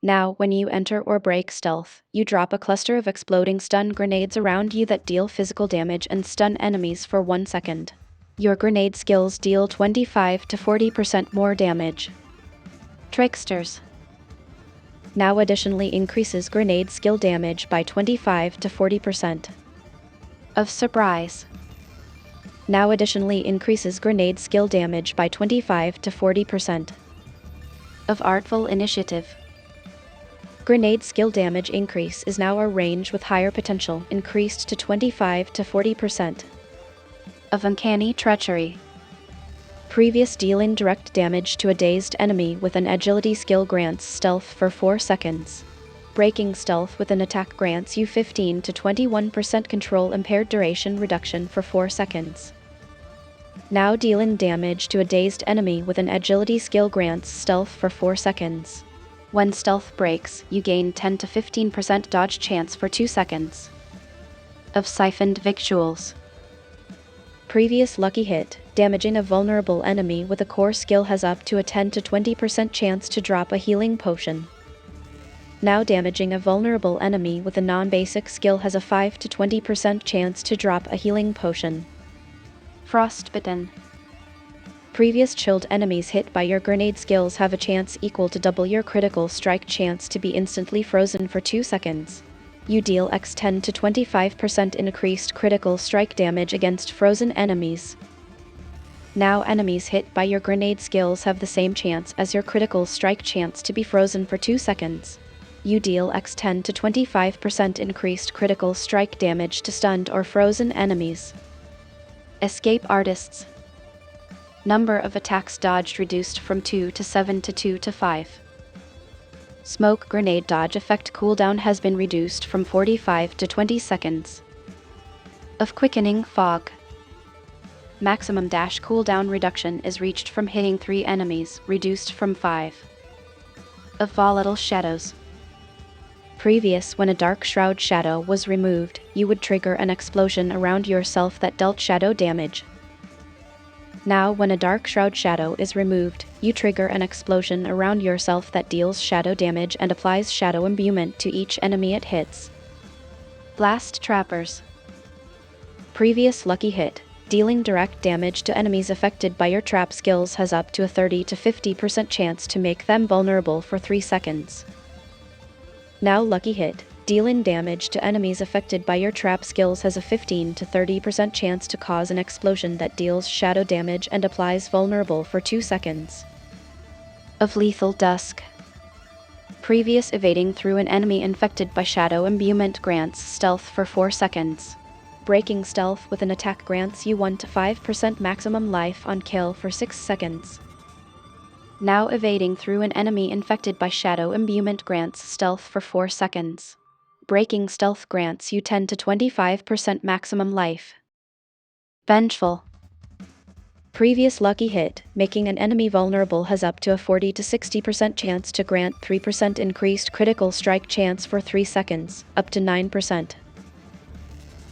Now, when you enter or break stealth, you drop a cluster of exploding stun grenades around you that deal physical damage and stun enemies for 1 second. Your grenade skills deal 25 to 40% more damage. Tricksters. Now additionally increases grenade skill damage by 25 to 40%. Of Surprise. Now additionally increases grenade skill damage by 25 to 40%. Of Artful Initiative. Grenade skill damage increase is now a range with higher potential, increased to 25 to 40%. Of Uncanny Treachery. Previous dealing direct damage to a dazed enemy with an agility skill grants stealth for 4 seconds. Breaking stealth with an attack grants you 15 to 21% control impaired duration reduction for 4 seconds. Now dealing damage to a dazed enemy with an agility skill grants stealth for 4 seconds. When stealth breaks, you gain 10 to 15% dodge chance for 2 seconds. Of Siphoned Victuals. Previous lucky hit, damaging a vulnerable enemy with a core skill has up to a 10 to 20% chance to drop a healing potion. Now damaging a vulnerable enemy with a non-basic skill has a 5 to 20% chance to drop a healing potion. Frostbitten. Previous chilled enemies hit by your grenade skills have a chance equal to double your critical strike chance to be instantly frozen for 2 seconds. You deal X 10 to 25% increased critical strike damage against frozen enemies. Now enemies hit by your grenade skills have the same chance as your critical strike chance to be frozen for 2 seconds. You deal X 10 to 25% increased critical strike damage to stunned or frozen enemies. Escape Artists. Number of attacks dodged reduced from 2 to 7 to 2 to 5. Smoke grenade dodge effect cooldown has been reduced from 45 to 20 seconds. Of Quickening Fog. Maximum dash cooldown reduction is reached from hitting 3 enemies, reduced from 5. Of Volatile Shadows. Previous when a dark shroud shadow was removed, you would trigger an explosion around yourself that dealt shadow damage. Now, when a dark shroud shadow is removed, you trigger an explosion around yourself that deals shadow damage and applies shadow imbuement to each enemy it hits. Blast Trappers. Previous lucky hit, dealing direct damage to enemies affected by your trap skills has up to a 30 to 50% chance to make them vulnerable for 3 seconds. Now lucky hit, dealing damage to enemies affected by your trap skills has a 15 to 30% chance to cause an explosion that deals shadow damage and applies vulnerable for 2 seconds. Of Lethal Dusk. Previous evading through an enemy infected by shadow imbuement grants stealth for 4 seconds. Breaking stealth with an attack grants you 1 to 5% maximum life on kill for 6 seconds. Now evading through an enemy infected by shadow imbuement grants stealth for 4 seconds. Breaking stealth grants you 10 to 25% maximum life. Vengeful. Previous lucky hit, making an enemy vulnerable, has up to a 40 to 60% chance to grant 3% increased critical strike chance for 3 seconds, up to 9%.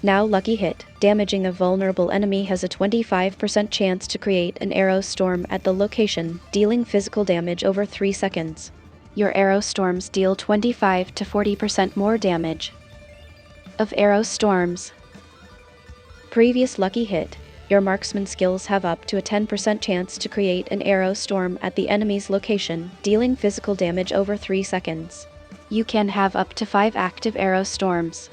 Now lucky hit, damaging a vulnerable enemy has a 25% chance to create an arrow storm at the location, dealing physical damage over 3 seconds. Your arrow storms deal 25 to 40% more damage. Of arrow storms. Previous lucky hit, your marksman skills have up to a 10% chance to create an arrow storm at the enemy's location, dealing physical damage over 3 seconds. You can have up to 5 active arrow storms.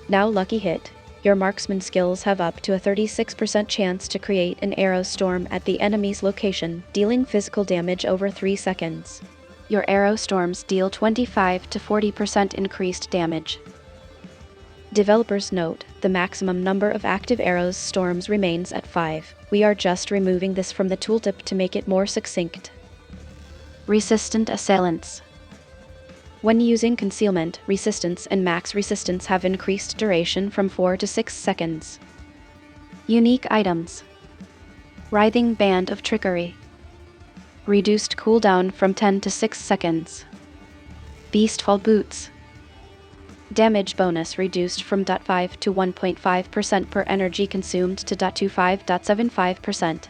Now lucky hit, your marksman skills have up to a 36% chance to create an arrow storm at the enemy's location, dealing physical damage over 3 seconds. Your arrow storms deal 25 to 40% increased damage. Developers note, the maximum number of active arrows storms remains at 5. We are just removing this from the tooltip to make it more succinct. Resistant assailants. When using concealment, resistance and max resistance have increased duration from 4 to 6 seconds. Unique items. Writhing Band of Trickery. Reduced cooldown from 10 to 6 seconds. Beastfall Boots. Damage bonus reduced from 0.5 to 1.5% per energy consumed to 0.25-0.75%.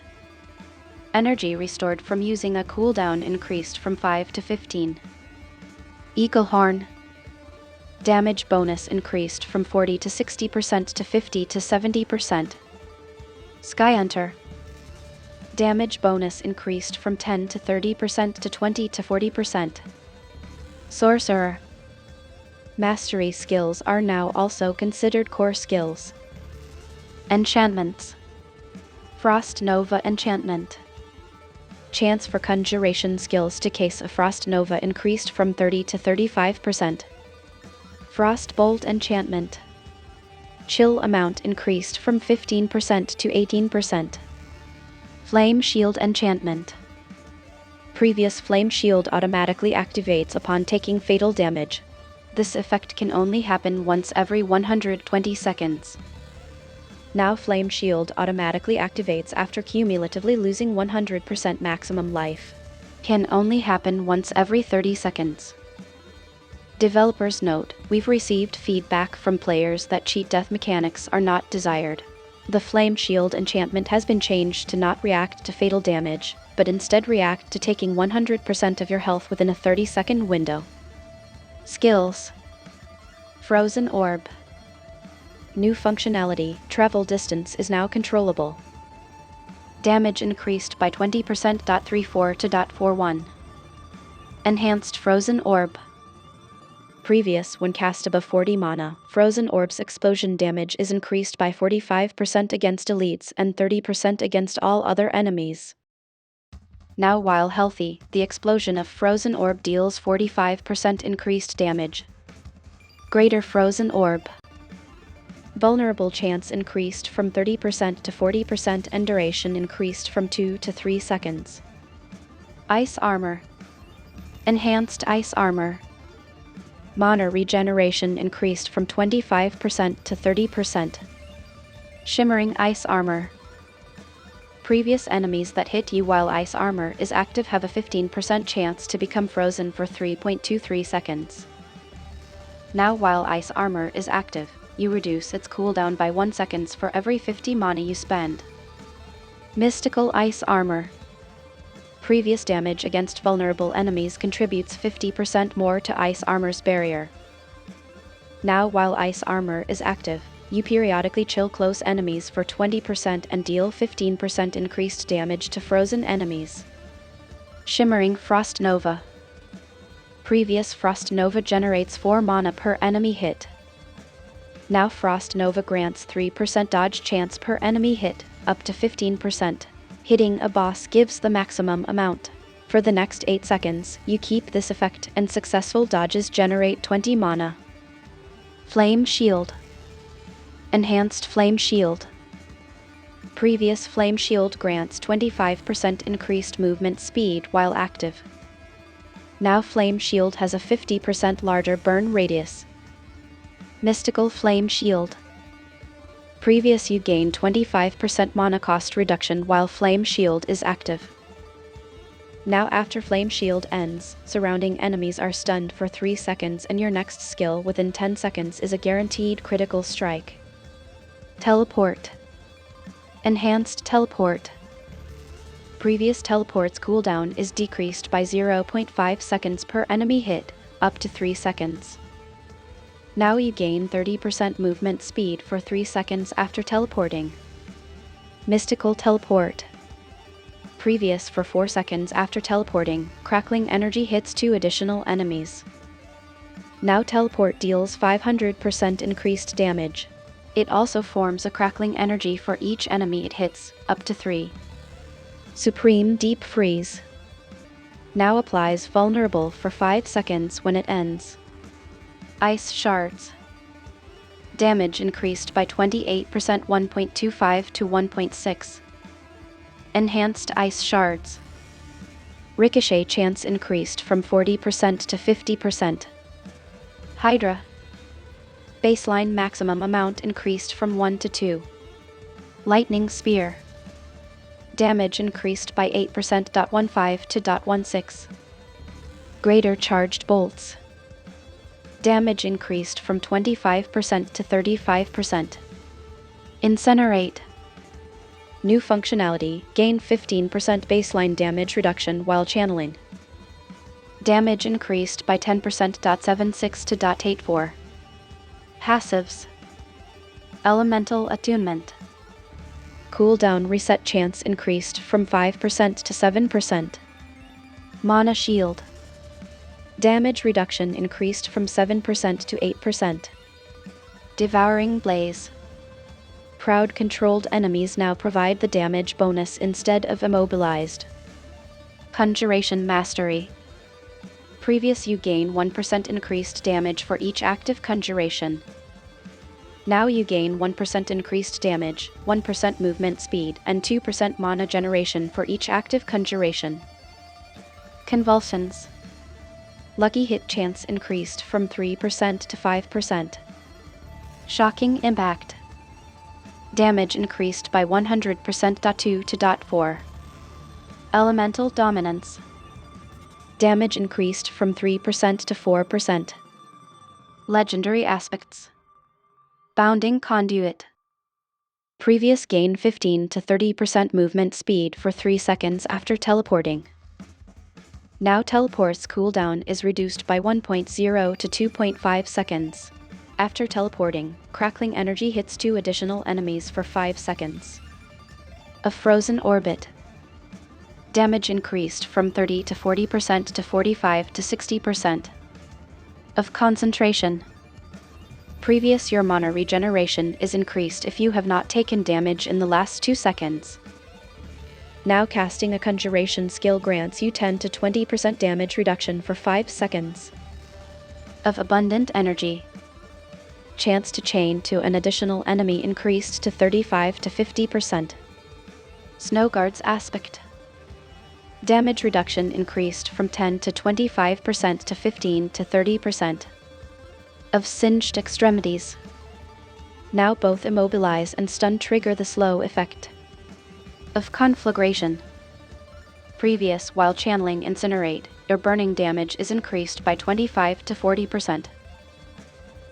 Energy restored from using a cooldown increased from 5 to 15. Eagle Horn. Damage bonus increased from 40 to 60% to 50 to 70%. Sky Hunter. Damage bonus increased from 10 to 30% to 20 to 40%. Sorcerer. Mastery skills are now also considered core skills. Enchantments. Frost Nova Enchantment. Chance for conjuration skills to case a Frost Nova increased from 30 to 35%. Frost Bolt Enchantment. Chill amount increased from 15% to 18%. Flame Shield Enchantment. Previous Flame Shield automatically activates upon taking fatal damage. This effect can only happen once every 120 seconds. Now Flame Shield automatically activates after cumulatively losing 100% maximum life. Can only happen once every 30 seconds. Developers note, we've received feedback from players that cheat death mechanics are not desired. The Flame Shield enchantment has been changed to not react to fatal damage, but instead react to taking 100% of your health within a 30-second window. Skills. Frozen Orb. New functionality, travel distance is now controllable. Damage increased by 20%. 34 to 41. Enhanced Frozen Orb. Previous, when cast above 40 mana, Frozen Orb's explosion damage is increased by 45% against elites and 30% against all other enemies. Now while healthy, the explosion of Frozen Orb deals 45% increased damage. Greater Frozen Orb. Vulnerable chance increased from 30% to 40% and duration increased from 2 to 3 seconds. Ice Armor. Enhanced Ice Armor. Mana regeneration increased from 25% to 30%. Shimmering Ice Armor. Previous enemies that hit you while Ice Armor is active have a 15% chance to become frozen for 3.23 seconds. Now while Ice Armor is active, you reduce its cooldown by 1 second for every 50 mana you spend. Mystical Ice Armor. Previous damage against vulnerable enemies contributes 50% more to Ice Armor's barrier. Now while Ice Armor is active, you periodically chill close enemies for 20% and deal 15% increased damage to frozen enemies. Shimmering Frost Nova. Previous Frost Nova generates 4 mana per enemy hit. Now Frost Nova grants 3% dodge chance per enemy hit, up to 15%. Hitting a boss gives the maximum amount. For the next 8 seconds, you keep this effect and successful dodges generate 20 mana. Flame Shield. Enhanced Flame Shield. Previous Flame Shield grants 25% increased movement speed while active. Now Flame Shield has a 50% larger burn radius. Mystical Flame Shield. Previous you gain 25% mana cost reduction while Flame Shield is active. Now after Flame Shield ends, surrounding enemies are stunned for 3 seconds and your next skill within 10 seconds is a guaranteed critical strike. Teleport. Enhanced Teleport. Previous teleport's cooldown is decreased by 0.5 seconds per enemy hit, up to 3 seconds. Now you gain 30% movement speed for 3 seconds after teleporting. Mystical Teleport. Previous for 4 seconds after teleporting, crackling energy hits 2 additional enemies. Now teleport deals 500% increased damage. It also forms a crackling energy for each enemy it hits, up to 3. Supreme Deep Freeze. Now applies vulnerable for 5 seconds when it ends. Ice Shards. Damage increased by 28%, 1.25 to 1.6. Enhanced Ice Shards. Ricochet chance increased from 40% to 50%. Hydra. Baseline maximum amount increased from 1 to 2. Lightning Spear. Damage increased by 8%, 0.15 to 0.16. Greater Charged Bolts. Damage increased from 25% to 35%. Incinerate. New functionality, gain 15% baseline damage reduction while channeling. Damage increased by 10%, 0.76 to 0.84. Passives. Elemental Attunement. Cooldown reset chance increased from 5% to 7%. Mana Shield. Damage reduction increased from 7% to 8%. Devouring Blaze. Crowd-controlled enemies now provide the damage bonus instead of immobilized. Conjuration Mastery. Previous you gain 1% increased damage for each active conjuration. Now you gain 1% increased damage, 1% movement speed, and 2% mana generation for each active conjuration. Convulsions. Lucky hit chance increased from 3% to 5%. Shocking Impact. Damage increased by 100%, 2 to 4. Elemental Dominance. Damage increased from 3% to 4%. Legendary Aspects. Bounding Conduit. Previous gain 15 to 30% movement speed for 3 seconds after teleporting. Now teleport's cooldown is reduced by 1.0 to 2.5 seconds. After teleporting, crackling energy hits 2 additional enemies for 5 seconds. A Frozen Orbit. Damage increased from 30 to 40% to 45 to 60%. Of Concentration. Previous your mana regeneration is increased if you have not taken damage in the last 2 seconds. Now casting a conjuration skill grants you 10 to 20% damage reduction for 5 seconds. Of Abundant Energy. Chance to chain to an additional enemy increased to 35 to 50%. Snowguard's Aspect. Damage reduction increased from 10 to 25% to 15 to 30%. Of Singed Extremities. Now both immobilize and stun trigger the slow effect. Of Conflagration. Previous while channeling Incinerate, your burning damage is increased by 25 to 40%.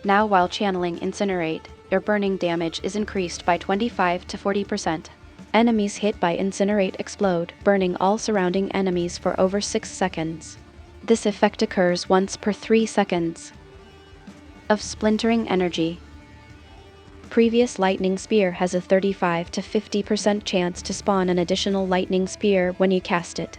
Now while channeling Incinerate, your burning damage is increased by 25 to 40%. Enemies hit by Incinerate explode, burning all surrounding enemies for over 6 seconds. This effect occurs once per 3 seconds. Of Splintering Energy. Previous Lightning Spear has a 35 to 50% chance to spawn an additional Lightning Spear when you cast it.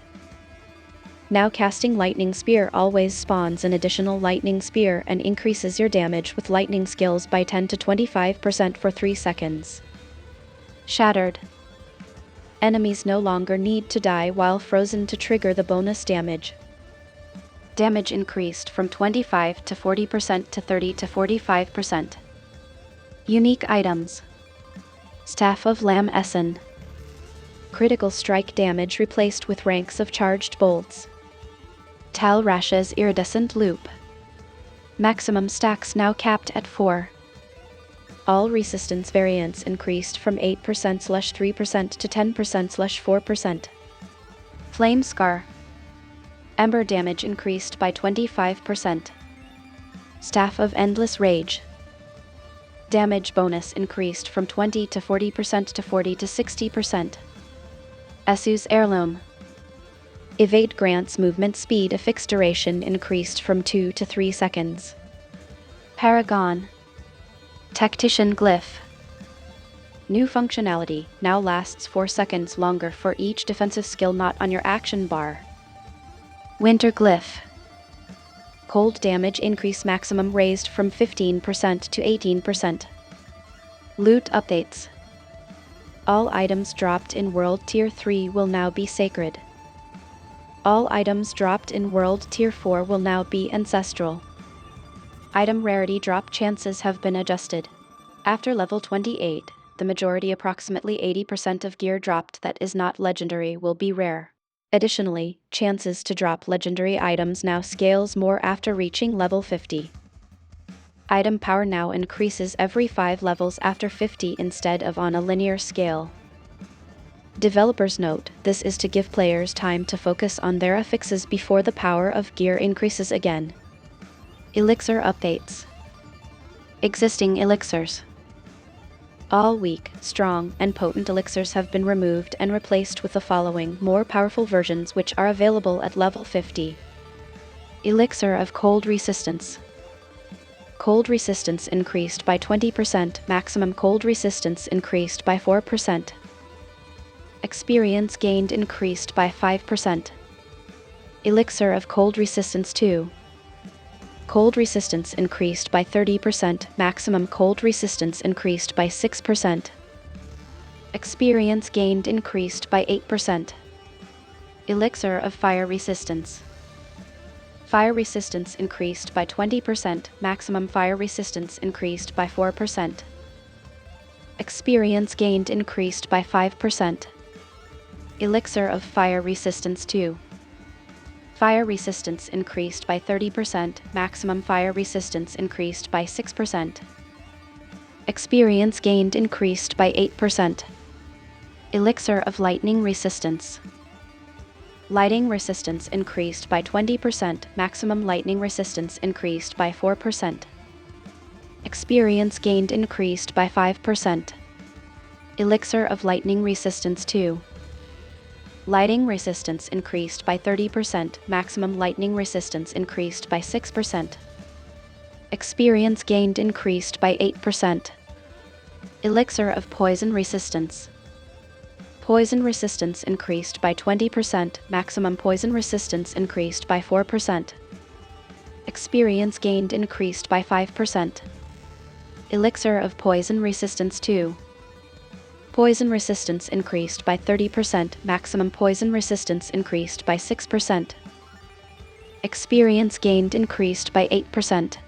Now casting Lightning Spear always spawns an additional Lightning Spear and increases your damage with lightning skills by 10 to 25% for 3 seconds. Shattered. Enemies no longer need to die while frozen to trigger the bonus damage. Damage increased from 25 to 40% to 30 to 45%. Unique Items. Staff of Lam Essen. Critical strike damage replaced with ranks of charged bolts. Tal Rasha's Iridescent Loop. Maximum stacks now capped at 4. All resistance variants increased from 8%/3% to 10%/4%. Flame Scar. Ember damage increased by 25%. Staff of Endless Rage. Damage bonus increased from 20 to 40% to 40 to 60%. Esu's Heirloom. Evade grants movement speed. A fixed duration increased from 2 to 3 seconds. Paragon. Tactician Glyph. New functionality now lasts 4 seconds longer for each defensive skill not on your action bar. Winter Glyph. Cold damage increase maximum raised from 15% to 18%. Loot updates. All items dropped in World Tier 3 will now be sacred. All items dropped in World Tier 4 will now be ancestral. Item rarity drop chances have been adjusted. After level 28, the majority, approximately 80% of gear dropped that is not legendary, will be rare. Additionally, chances to drop legendary items now scales more after reaching level 50. Item power now increases every 5 levels after 50 instead of on a linear scale. Developers note, this is to give players time to focus on their affixes before the power of gear increases again. Elixir updates. Existing elixirs. All weak, strong, and potent elixirs have been removed and replaced with the following more powerful versions, which are available at level 50. Elixir of Cold Resistance. Cold resistance increased by 20%, maximum cold resistance increased by 4%. Experience gained increased by 5%. Elixir of Cold Resistance 2. Cold resistance increased by 30%, maximum cold resistance increased by 6%. Experience gained increased by 8%. Elixir of Fire Resistance. Fire resistance increased by 20%, maximum fire resistance increased by 4%. Experience gained increased by 5%. Elixir of Fire Resistance 2. Fire resistance increased by 30%, maximum fire resistance increased by 6%. Experience gained increased by 8%. Elixir of Lightning Resistance. Lighting resistance increased by 20%, maximum lightning resistance increased by 4%. Experience gained increased by 5%. Elixir of Lightning Resistance 2. Lighting resistance increased by 30%, maximum lightning resistance increased by 6%. Experience gained increased by 8%. Elixir of Poison Resistance. Poison resistance increased by 20%, maximum poison resistance increased by 4%. Experience gained increased by 5%. Elixir of Poison Resistance 2. Poison resistance increased by 30%, maximum poison resistance increased by 6%. Experience gained increased by 8%.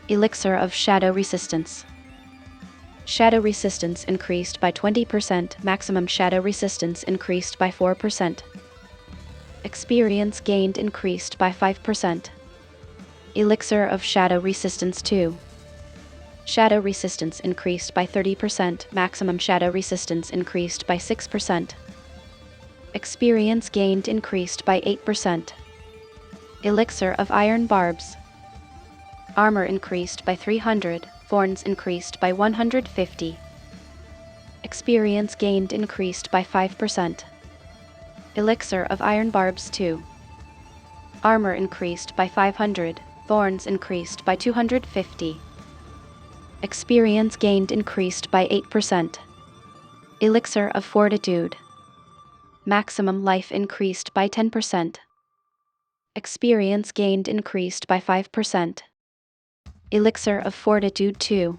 Elixir of Shadow Resistance. Shadow resistance increased by 20%, maximum shadow resistance increased by 4%. Experience gained increased by 5%. Elixir of Shadow Resistance 2. Shadow resistance increased by 30%, maximum shadow resistance increased by 6%. Experience gained increased by 8%. Elixir of Iron Barbs. Armor increased by 300, thorns increased by 150. Experience gained increased by 5%. Elixir of Iron Barbs 2. Armor increased by 500, thorns increased by 250. Experience gained increased by 8%. Elixir of Fortitude. Maximum life increased by 10%. Experience gained increased by 5%. Elixir of Fortitude 2.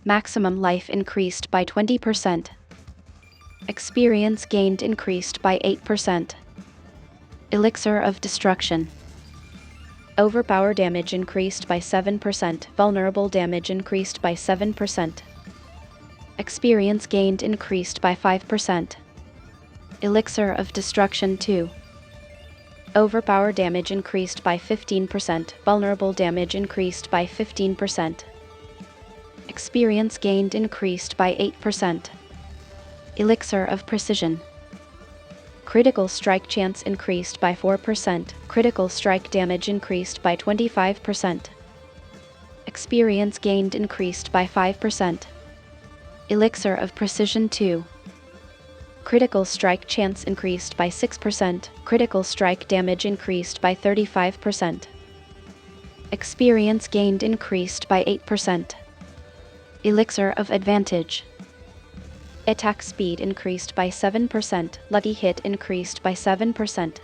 Maximum life increased by 20%. Experience gained increased by 8%. Elixir of Destruction. Overpower damage increased by 7%, vulnerable damage increased by 7%. Experience gained increased by 5%. Elixir of Destruction 2. Overpower damage increased by 15%, vulnerable damage increased by 15%. Experience gained increased by 8%. Elixir of Precision. Critical strike chance increased by 4%. Critical strike damage increased by 25%. Experience gained increased by 5%. Elixir of Precision 2. Critical strike chance increased by 6%. Critical strike damage increased by 35%. Experience gained increased by 8%. Elixir of Advantage. Attack speed increased by 7%. Lucky hit increased by 7%.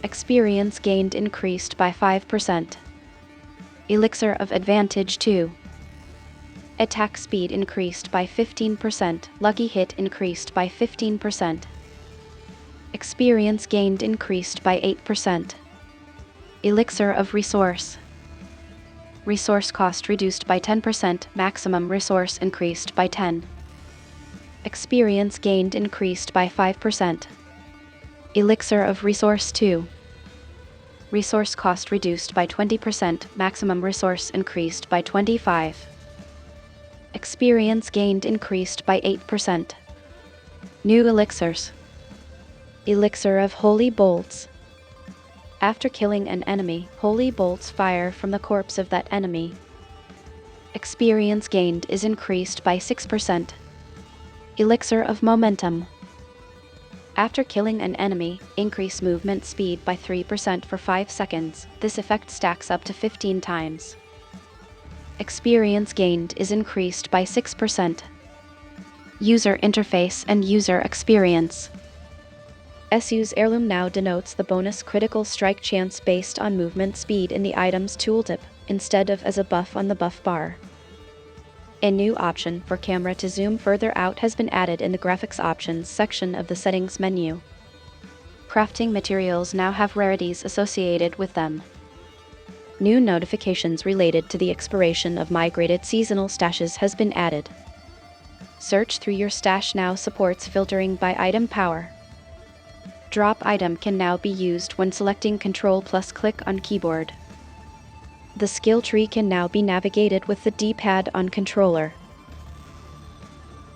Experience gained increased by 5%. Elixir of Advantage 2. Attack speed increased by 15%. Lucky hit increased by 15%. Experience gained increased by 8%. Elixir of Resource. Resource cost reduced by 10%. Maximum resource increased by 10. Experience gained increased by 5%. Elixir of Resource 2. Resource cost reduced by 20%. Maximum resource increased by 25. Experience gained increased by 8%. New elixirs. Elixir of Holy Bolts. After killing an enemy, holy bolts fire from the corpse of that enemy. Experience gained is increased by 6%. Elixir of Momentum. After killing an enemy, increase movement speed by 3% for 5 seconds. This effect stacks up to 15 times. Experience gained is increased by 6%. User Interface and User Experience. SU's Heirloom now denotes the bonus critical strike chance based on movement speed in the item's tooltip, instead of as a buff on the buff bar. A new option for camera to zoom further out has been added in the Graphics Options section of the Settings menu. Crafting materials now have rarities associated with them. New notifications related to the expiration of migrated seasonal stashes has been added. Search through your stash now supports filtering by item power. Drop item can now be used when selecting Ctrl plus click on keyboard. The skill tree can now be navigated with the D-pad on controller.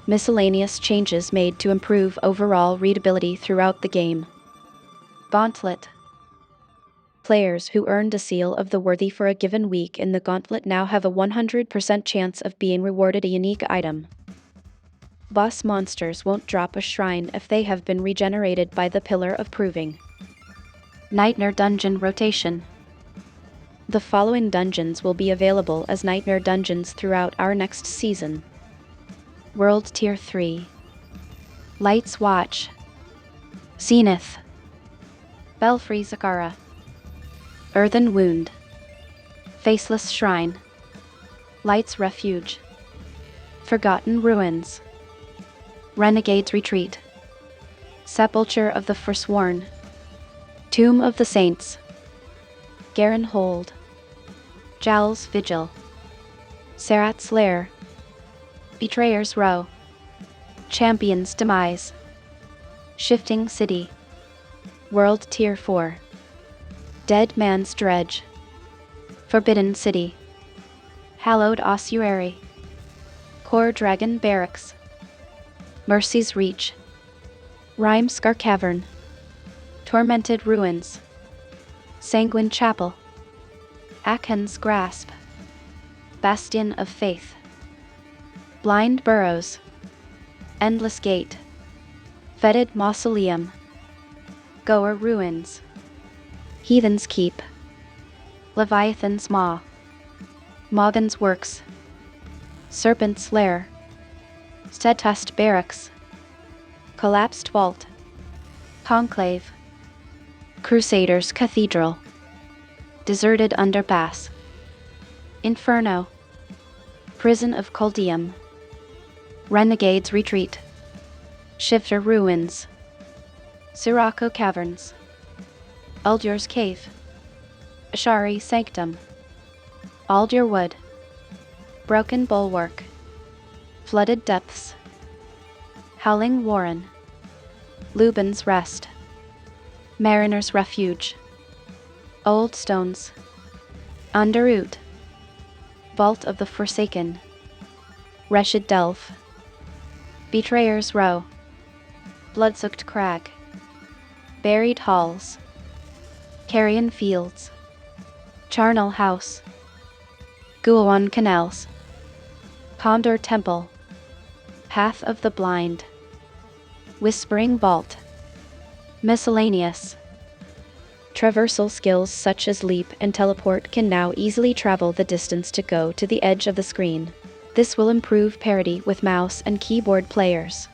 Miscellaneous changes made to improve overall readability throughout the game. Gauntlet. Players who earned a Seal of the Worthy for a given week in the Gauntlet now have a 100% chance of being rewarded a unique item. Boss monsters won't drop a shrine if they have been regenerated by the Pillar of Proving. Nightmare Dungeon Rotation. The following dungeons will be available as Nightmare Dungeons throughout our next season. World Tier 3. Light's Watch. Zenith. Belfry Zakara. Earthen Wound. Faceless Shrine. Light's Refuge. Forgotten Ruins. Renegade's Retreat. Sepulchre of the Forsworn. Tomb of the Saints. Garen Hold. Jal's Vigil. Sarat's Lair. Betrayer's Row. Champion's Demise. Shifting City. World Tier 4. Dead Man's Dredge. Forbidden City. Hallowed Ossuary. Core Dragon Barracks. Mercy's Reach. Rhymescar Cavern. Tormented Ruins. Sanguine Chapel. Aken's Grasp. Bastion of Faith. Blind Burrows. Endless Gate. Fetid Mausoleum. Goer Ruins. Heathen's Keep. Leviathan's Maw. Moggen's Works. Serpent's Lair. Steadfast Barracks. Collapsed Vault. Conclave. Crusaders' Cathedral. Deserted Underpass. Inferno. Prison of Coldium. Renegade's Retreat. Shifter Ruins. Sirocco Caverns. Uldur's Cave. Ashari Sanctum. Aldir Wood. Broken Bulwark. Flooded Depths. Howling Warren. Lubin's Rest. Mariner's Refuge. Old Stones. Underoot. Vault of the Forsaken. Wretched Delve, Betrayer's Row, Bloodsoaked Crag, Buried Halls, Carrion Fields, Charnel House, Guawan Canals, Condor Temple, Path of the Blind, Whispering Vault, Miscellaneous. Traversal skills such as leap and teleport can now easily travel the distance to go to the edge of the screen. This will improve parity with mouse and keyboard players.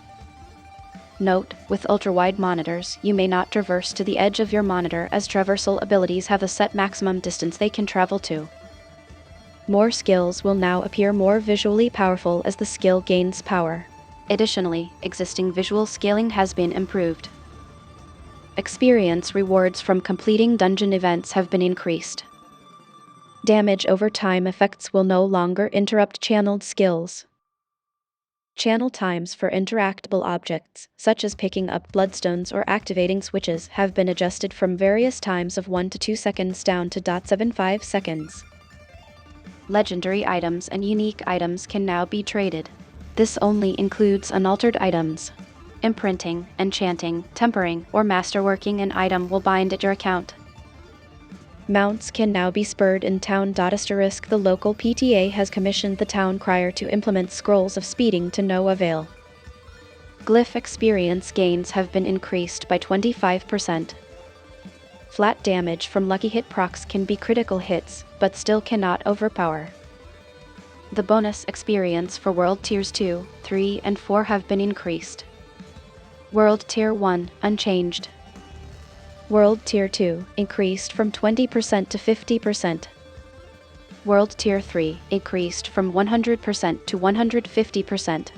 Note, with ultra-wide monitors, you may not traverse to the edge of your monitor as traversal abilities have a set maximum distance they can travel to. More skills will now appear more visually powerful as the skill gains power. Additionally, existing visual scaling has been improved. Experience rewards from completing dungeon events have been increased. Damage over time effects will no longer interrupt channeled skills. Channel times for interactable objects, such as picking up bloodstones or activating switches, have been adjusted from various times of 1 to 2 seconds down to 0.75 seconds. Legendary items and unique items can now be traded. This only includes unaltered items. Imprinting, enchanting, tempering, or masterworking an item will bind at your account. Mounts can now be spurred in town. The local PTA has commissioned the town crier to implement scrolls of speeding to no avail. Glyph experience gains have been increased by 25%. Flat damage from lucky hit procs can be critical hits, but still cannot overpower. The bonus experience for World Tiers 2, 3, and 4 have been increased. World Tier 1, unchanged. World Tier 2, increased from 20% to 50%. World Tier 3, increased from 100% to 150%.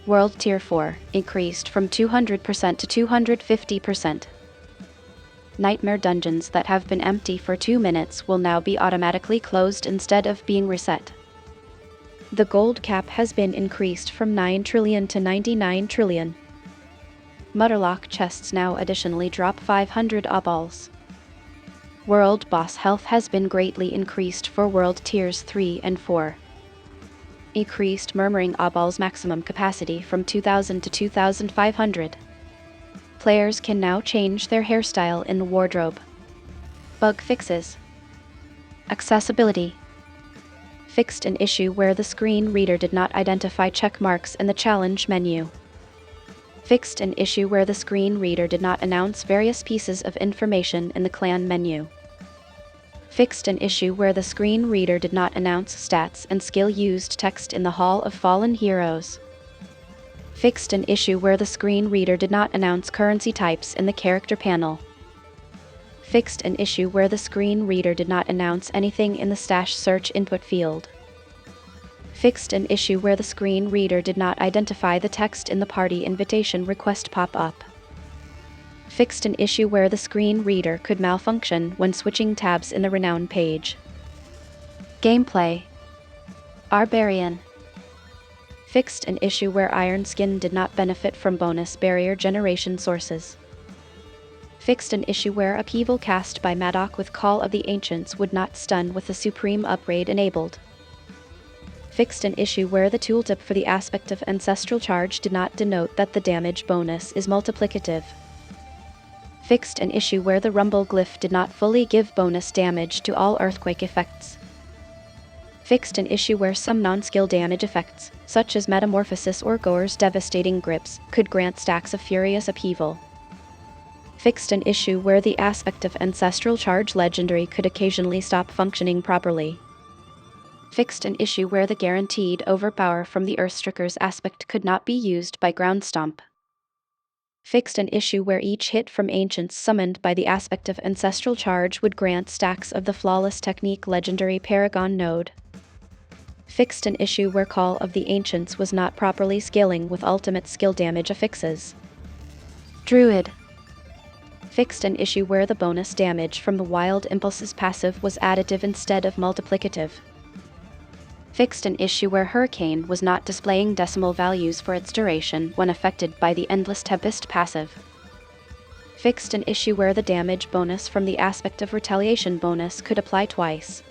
World Tier 4, increased from 200% to 250%. Nightmare dungeons that have been empty for 2 minutes will now be automatically closed instead of being reset. The gold cap has been increased from 9 trillion to 99 trillion. Mutterlock chests now additionally drop 500 eyeballs. World boss health has been greatly increased for World Tiers 3 and 4. Increased Murmuring eyeballs maximum capacity from 2000 to 2500. Players can now change their hairstyle in the wardrobe. Bug fixes. Accessibility. Fixed an issue where the screen reader did not identify check marks in the challenge menu. Fixed an issue where the screen reader did not announce various pieces of information in the clan menu. Fixed an issue where the screen reader did not announce stats and skill-used text in the Hall of Fallen Heroes. Fixed an issue where the screen reader did not announce currency types in the character panel. Fixed an issue where the screen reader did not announce anything in the stash search input field. Fixed an issue where the screen reader did not identify the text in the party invitation request pop-up. Fixed an issue where the screen reader could malfunction when switching tabs in the Renown page. Gameplay. Barbarian. Fixed an issue where Iron Skin did not benefit from bonus barrier generation sources. Fixed an issue where upheaval cast by Madoc with Call of the Ancients would not stun with the Supreme upgrade enabled. Fixed an issue where the tooltip for the aspect of Ancestral Charge did not denote that the damage bonus is multiplicative. Fixed an issue where the Rumble glyph did not fully give bonus damage to all earthquake effects. Fixed an issue where some non-skill damage effects, such as Metamorphosis or Gore's devastating grips, could grant stacks of Furious Upheaval. Fixed an issue where the aspect of Ancestral Charge Legendary could occasionally stop functioning properly. Fixed an issue where the guaranteed overpower from the Earthstrikers aspect could not be used by Ground Stomp. Fixed an issue where each hit from Ancients summoned by the aspect of Ancestral Charge would grant stacks of the Flawless Technique Legendary Paragon node. Fixed an issue where Call of the Ancients was not properly scaling with ultimate skill damage affixes. Druid. Fixed an issue where the bonus damage from the Wild Impulses passive was additive instead of multiplicative. Fixed an issue where Hurricane was not displaying decimal values for its duration when affected by the Endless Tempest passive. Fixed an issue where the damage bonus from the aspect of Retaliation bonus could apply twice.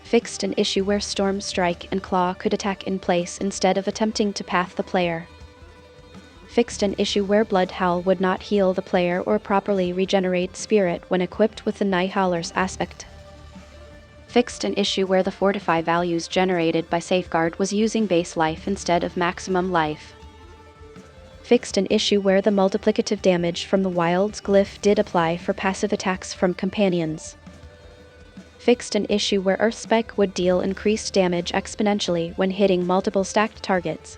Fixed an issue where Storm Strike and Claw could attack in place instead of attempting to path the player. Fixed an issue where Blood Howl would not heal the player or properly regenerate spirit when equipped with the Night Howler's aspect. Fixed an issue where the Fortify values generated by Safeguard was using base life instead of maximum life. Fixed an issue where the multiplicative damage from the Wild's Glyph did apply for passive attacks from companions. Fixed an issue where Earth Spike would deal increased damage exponentially when hitting multiple stacked targets.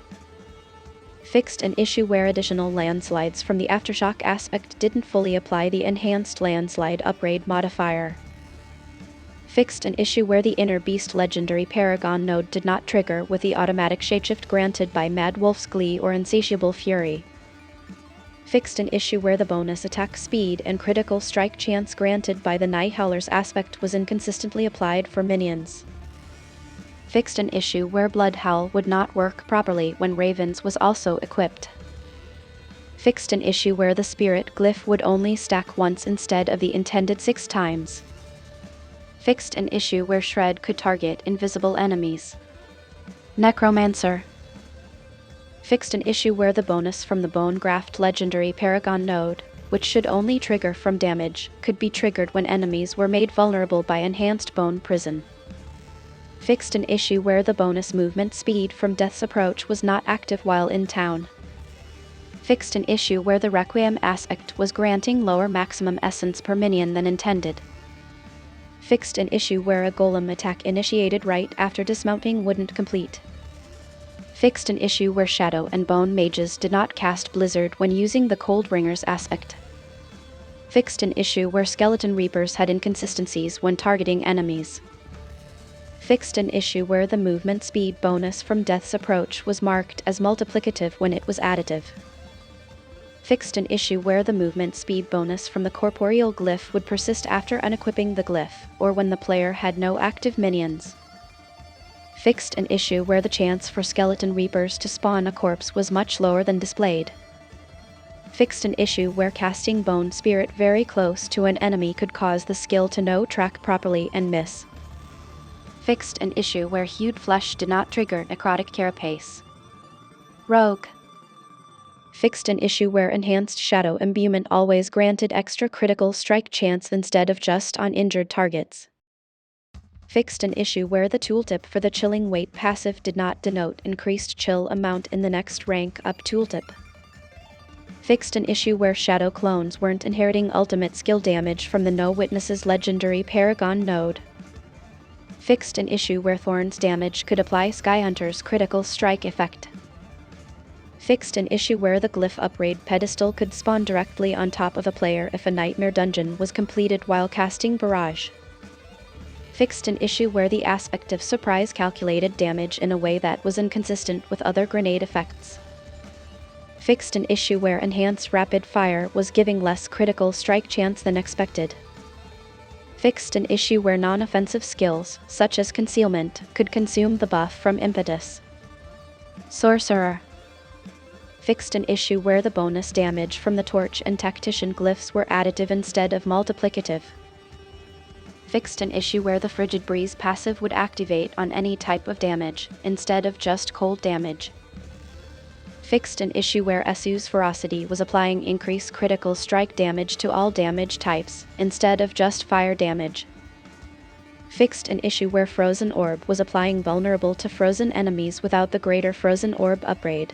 Fixed an issue where additional landslides from the Aftershock aspect didn't fully apply the enhanced landslide upgrade modifier. Fixed an issue where the Inner Beast legendary Paragon node did not trigger with the automatic shapeshift granted by Mad Wolf's Glee or Insatiable Fury. Fixed an issue where the bonus attack speed and critical strike chance granted by the Night Howler's aspect was inconsistently applied for minions. Fixed an issue where Blood Howl would not work properly when Ravens was also equipped. Fixed an issue where the Spirit Glyph would only stack once instead of the intended 6 times. Fixed an issue where Shred could target invisible enemies. Necromancer. Fixed an issue where the bonus from the Bone Graft legendary Paragon node, which should only trigger from damage, could be triggered when enemies were made vulnerable by enhanced Bone Prison. Fixed an issue where the bonus movement speed from Death's Approach was not active while in town. Fixed an issue where the Requiem aspect was granting lower maximum essence per minion than intended. Fixed an issue where a golem attack initiated right after dismounting wouldn't complete. Fixed an issue where Shadow and Bone Mages did not cast Blizzard when using the Cold Ringer's aspect. Fixed an issue where Skeleton Reapers had inconsistencies when targeting enemies. Fixed an issue where the movement speed bonus from Death's Approach was marked as multiplicative when it was additive. Fixed an issue where the movement speed bonus from the Corporeal Glyph would persist after unequipping the glyph, or when the player had no active minions. Fixed an issue where the chance for Skeleton Reapers to spawn a corpse was much lower than displayed. Fixed an issue where casting Bone Spirit very close to an enemy could cause the skill to no track properly and miss. Fixed an issue where Hued Flesh did not trigger Necrotic Carapace. Rogue. Fixed an issue where Enhanced Shadow Imbuement always granted extra critical strike chance instead of just on injured targets. Fixed an issue where the tooltip for the Chilling Weight passive did not denote increased chill amount in the next rank up tooltip. Fixed an issue where Shadow Clones weren't inheriting ultimate skill damage from the No Witnesses legendary Paragon node. Fixed an issue where Thorn's damage could apply Skyhunter's critical strike effect. Fixed an issue where the Glyph upgrade pedestal could spawn directly on top of a player if a Nightmare dungeon was completed while casting Barrage. Fixed an issue where the aspect of surprise calculated damage in a way that was inconsistent with other grenade effects. Fixed an issue where Enhanced Rapid Fire was giving less critical strike chance than expected. Fixed an issue where non-offensive skills, such as Concealment, could consume the buff from Impetus. Sorcerer. Fixed an issue where the bonus damage from the Torch and Tactician glyphs were additive instead of multiplicative. Fixed an issue where the Frigid Breeze passive would activate on any type of damage, instead of just cold damage. Fixed an issue where Esu's Ferocity was applying increased critical strike damage to all damage types, instead of just fire damage. Fixed an issue where Frozen Orb was applying vulnerable to frozen enemies without the greater Frozen Orb upgrade.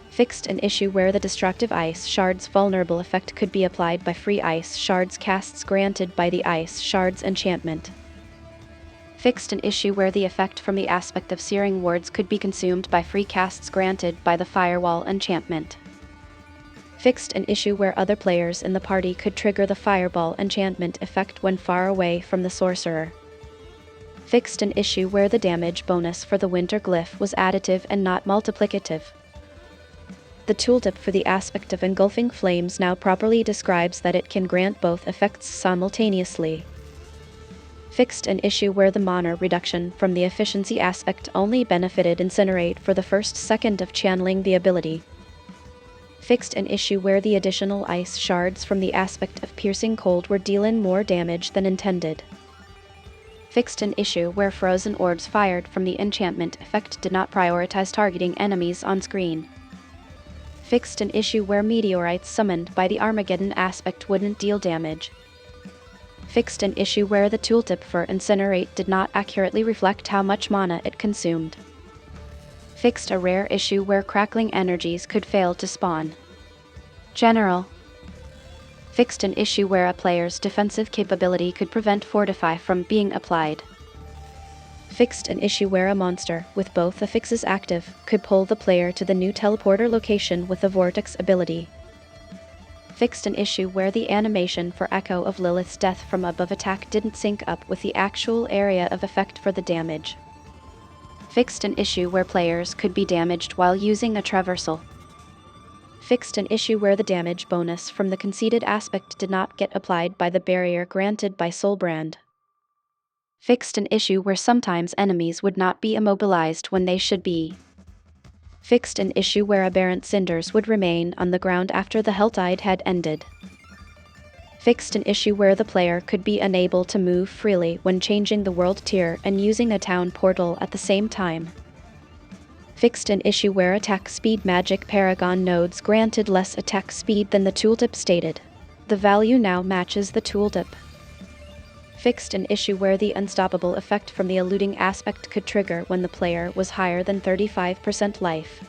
Fixed an issue where the Destructive Ice Shard's vulnerable effect could be applied by free Ice Shards casts granted by the Ice Shards enchantment. Fixed an issue where the effect from the aspect of Searing Wards could be consumed by free casts granted by the Firewall enchantment. Fixed an issue where other players in the party could trigger the Fireball enchantment effect when far away from the sorcerer. Fixed an issue where the damage bonus for the Winter Glyph was additive and not multiplicative. The tooltip for the aspect of Engulfing Flames now properly describes that it can grant both effects simultaneously. Fixed an issue where the mana reduction from the efficiency aspect only benefited Incinerate for the first second of channeling the ability. Fixed an issue where the additional ice shards from the aspect of Piercing Cold were dealing more damage than intended. Fixed an issue where frozen orbs fired from the enchantment effect did not prioritize targeting enemies on screen. Fixed an issue where meteorites summoned by the Armageddon aspect wouldn't deal damage. Fixed an issue where the tooltip for Incinerate did not accurately reflect how much mana it consumed. Fixed a rare issue where crackling energies could fail to spawn. General. Fixed an issue where a player's defensive capability could prevent Fortify from being applied. Fixed an issue where a monster, with both affixes active, could pull the player to the new teleporter location with the Vortex ability. Fixed an issue where the animation for Echo of Lilith's death from above attack didn't sync up with the actual area of effect for the damage. Fixed an issue where players could be damaged while using a traversal. Fixed an issue where the damage bonus from the conceded aspect did not get applied by the barrier granted by Soulbrand. Fixed an issue where sometimes enemies would not be immobilized when they should be. Fixed an issue where aberrant cinders would remain on the ground after the Helltide had ended. Fixed an issue where the player could be unable to move freely when changing the world tier and using a town portal at the same time. Fixed an issue where attack speed magic Paragon nodes granted less attack speed than the tooltip stated. The value now matches the tooltip. Fixed an issue where the unstoppable effect from the eluding aspect could trigger when the player was higher than 35% life.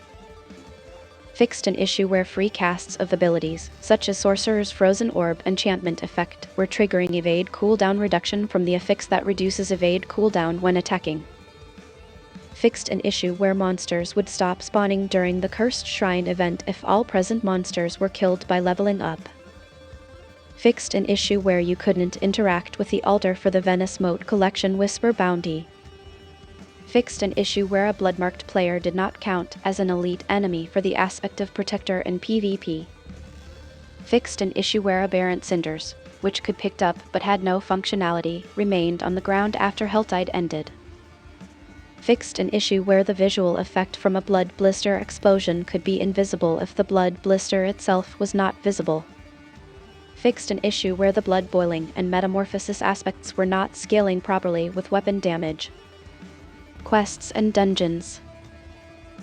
Fixed an issue where free casts of abilities, such as Sorcerer's Frozen Orb enchantment effect, were triggering evade cooldown reduction from the affix that reduces evade cooldown when attacking. Fixed an issue where monsters would stop spawning during the Cursed Shrine event if all present monsters were killed by leveling up. Fixed an issue where you couldn't interact with the altar for the Venice Moat Collection Whisper bounty. Fixed an issue where a bloodmarked player did not count as an elite enemy for the aspect of Protector in PvP. Fixed an issue where aberrant cinders, which could picked up but had no functionality, remained on the ground after Helltide ended. Fixed an issue where the visual effect from a blood blister explosion could be invisible if the blood blister itself was not visible. Fixed an issue where the blood boiling and metamorphosis aspects were not scaling properly with weapon damage. Quests and dungeons.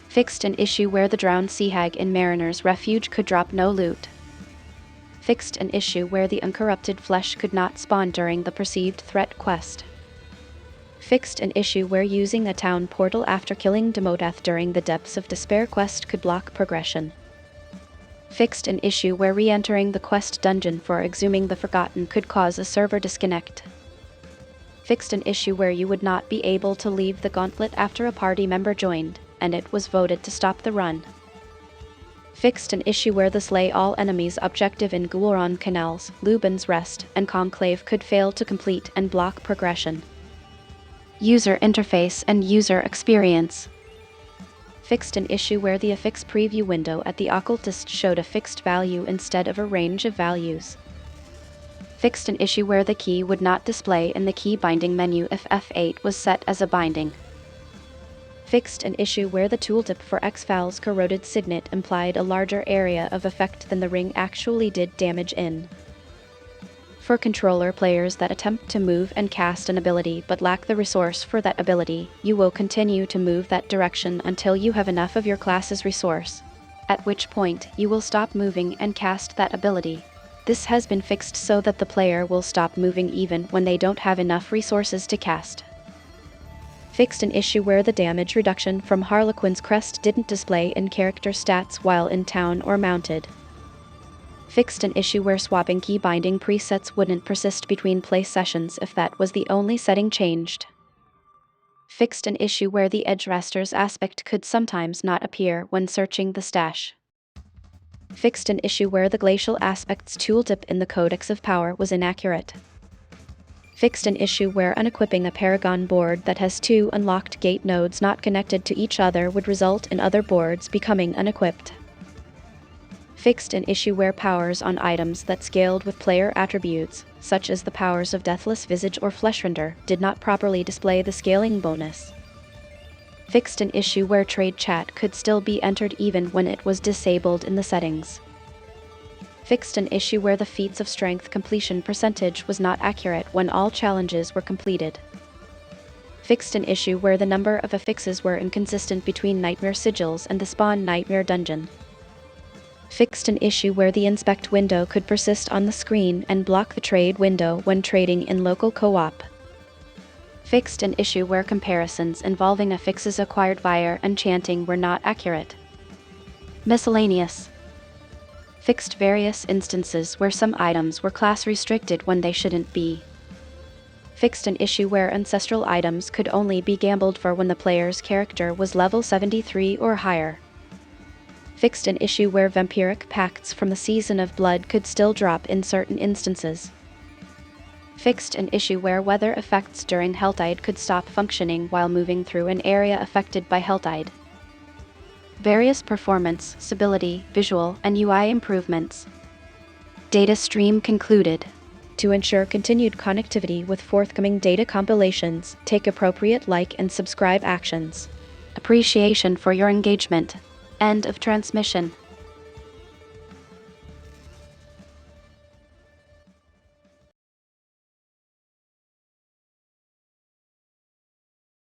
Fixed an issue where the drowned sea hag in Mariner's Refuge could drop no loot. Fixed an issue where the uncorrupted flesh could not spawn during the perceived threat quest. Fixed an issue where using a town portal after killing Demodath during the Depths of Despair quest could block progression. Fixed an issue where re-entering the quest dungeon for exhuming the Forgotten could cause a server disconnect. Fixed an issue where you would not be able to leave the gauntlet after a party member joined, and it was voted to stop the run. Fixed an issue where the slay all enemies objective in Gul'ran Canals, Lubin's Rest, and Conclave could fail to complete and block progression. User interface and user experience. Fixed an issue where the affix preview window at the occultist showed a fixed value instead of a range of values. Fixed an issue where the key would not display in the key binding menu if F8 was set as a binding. Fixed an issue where the tooltip for Xfal's corroded signet implied a larger area of effect than the ring actually did damage in. For controller players that attempt to move and cast an ability but lack the resource for that ability, you will continue to move that direction until you have enough of your class's resource, at which point you will stop moving and cast that ability. This has been fixed so that the player will stop moving even when they don't have enough resources to cast. Fixed an issue where the damage reduction from Harlequin's Crest didn't display in character stats while in town or mounted. Fixed an issue where swapping key binding presets wouldn't persist between play sessions if that was the only setting changed. Fixed an issue where the Edgeraster's aspect could sometimes not appear when searching the stash. Fixed an issue where the Glacial Aspects tooltip in the Codex of Power was inaccurate. Fixed an issue where unequipping a Paragon board that has 2 unlocked gate nodes not connected to each other would result in other boards becoming unequipped. Fixed an issue where powers on items that scaled with player attributes, such as the powers of Deathless Visage or Fleshrender, did not properly display the scaling bonus. Fixed an issue where trade chat could still be entered even when it was disabled in the settings. Fixed an issue where the feats of strength completion percentage was not accurate when all challenges were completed. Fixed an issue where the number of affixes were inconsistent between Nightmare Sigils and the Spawn Nightmare Dungeon. Fixed an issue where the inspect window could persist on the screen and block the trade window when trading in local co-op. Fixed an issue where comparisons involving affixes acquired via enchanting were not accurate. Miscellaneous. Fixed various instances where some items were class restricted when they shouldn't be. Fixed an issue where ancestral items could only be gambled for when the player's character was level 73 or higher. Fixed an issue where vampiric pacts from the Season of Blood could still drop in certain instances. Fixed an issue where weather effects during Helltide could stop functioning while moving through an area affected by Helltide. Various performance, stability, visual, and UI improvements. Data stream concluded. To ensure continued connectivity with forthcoming data compilations, take appropriate like and subscribe actions. Appreciation for your engagement. End of transmission.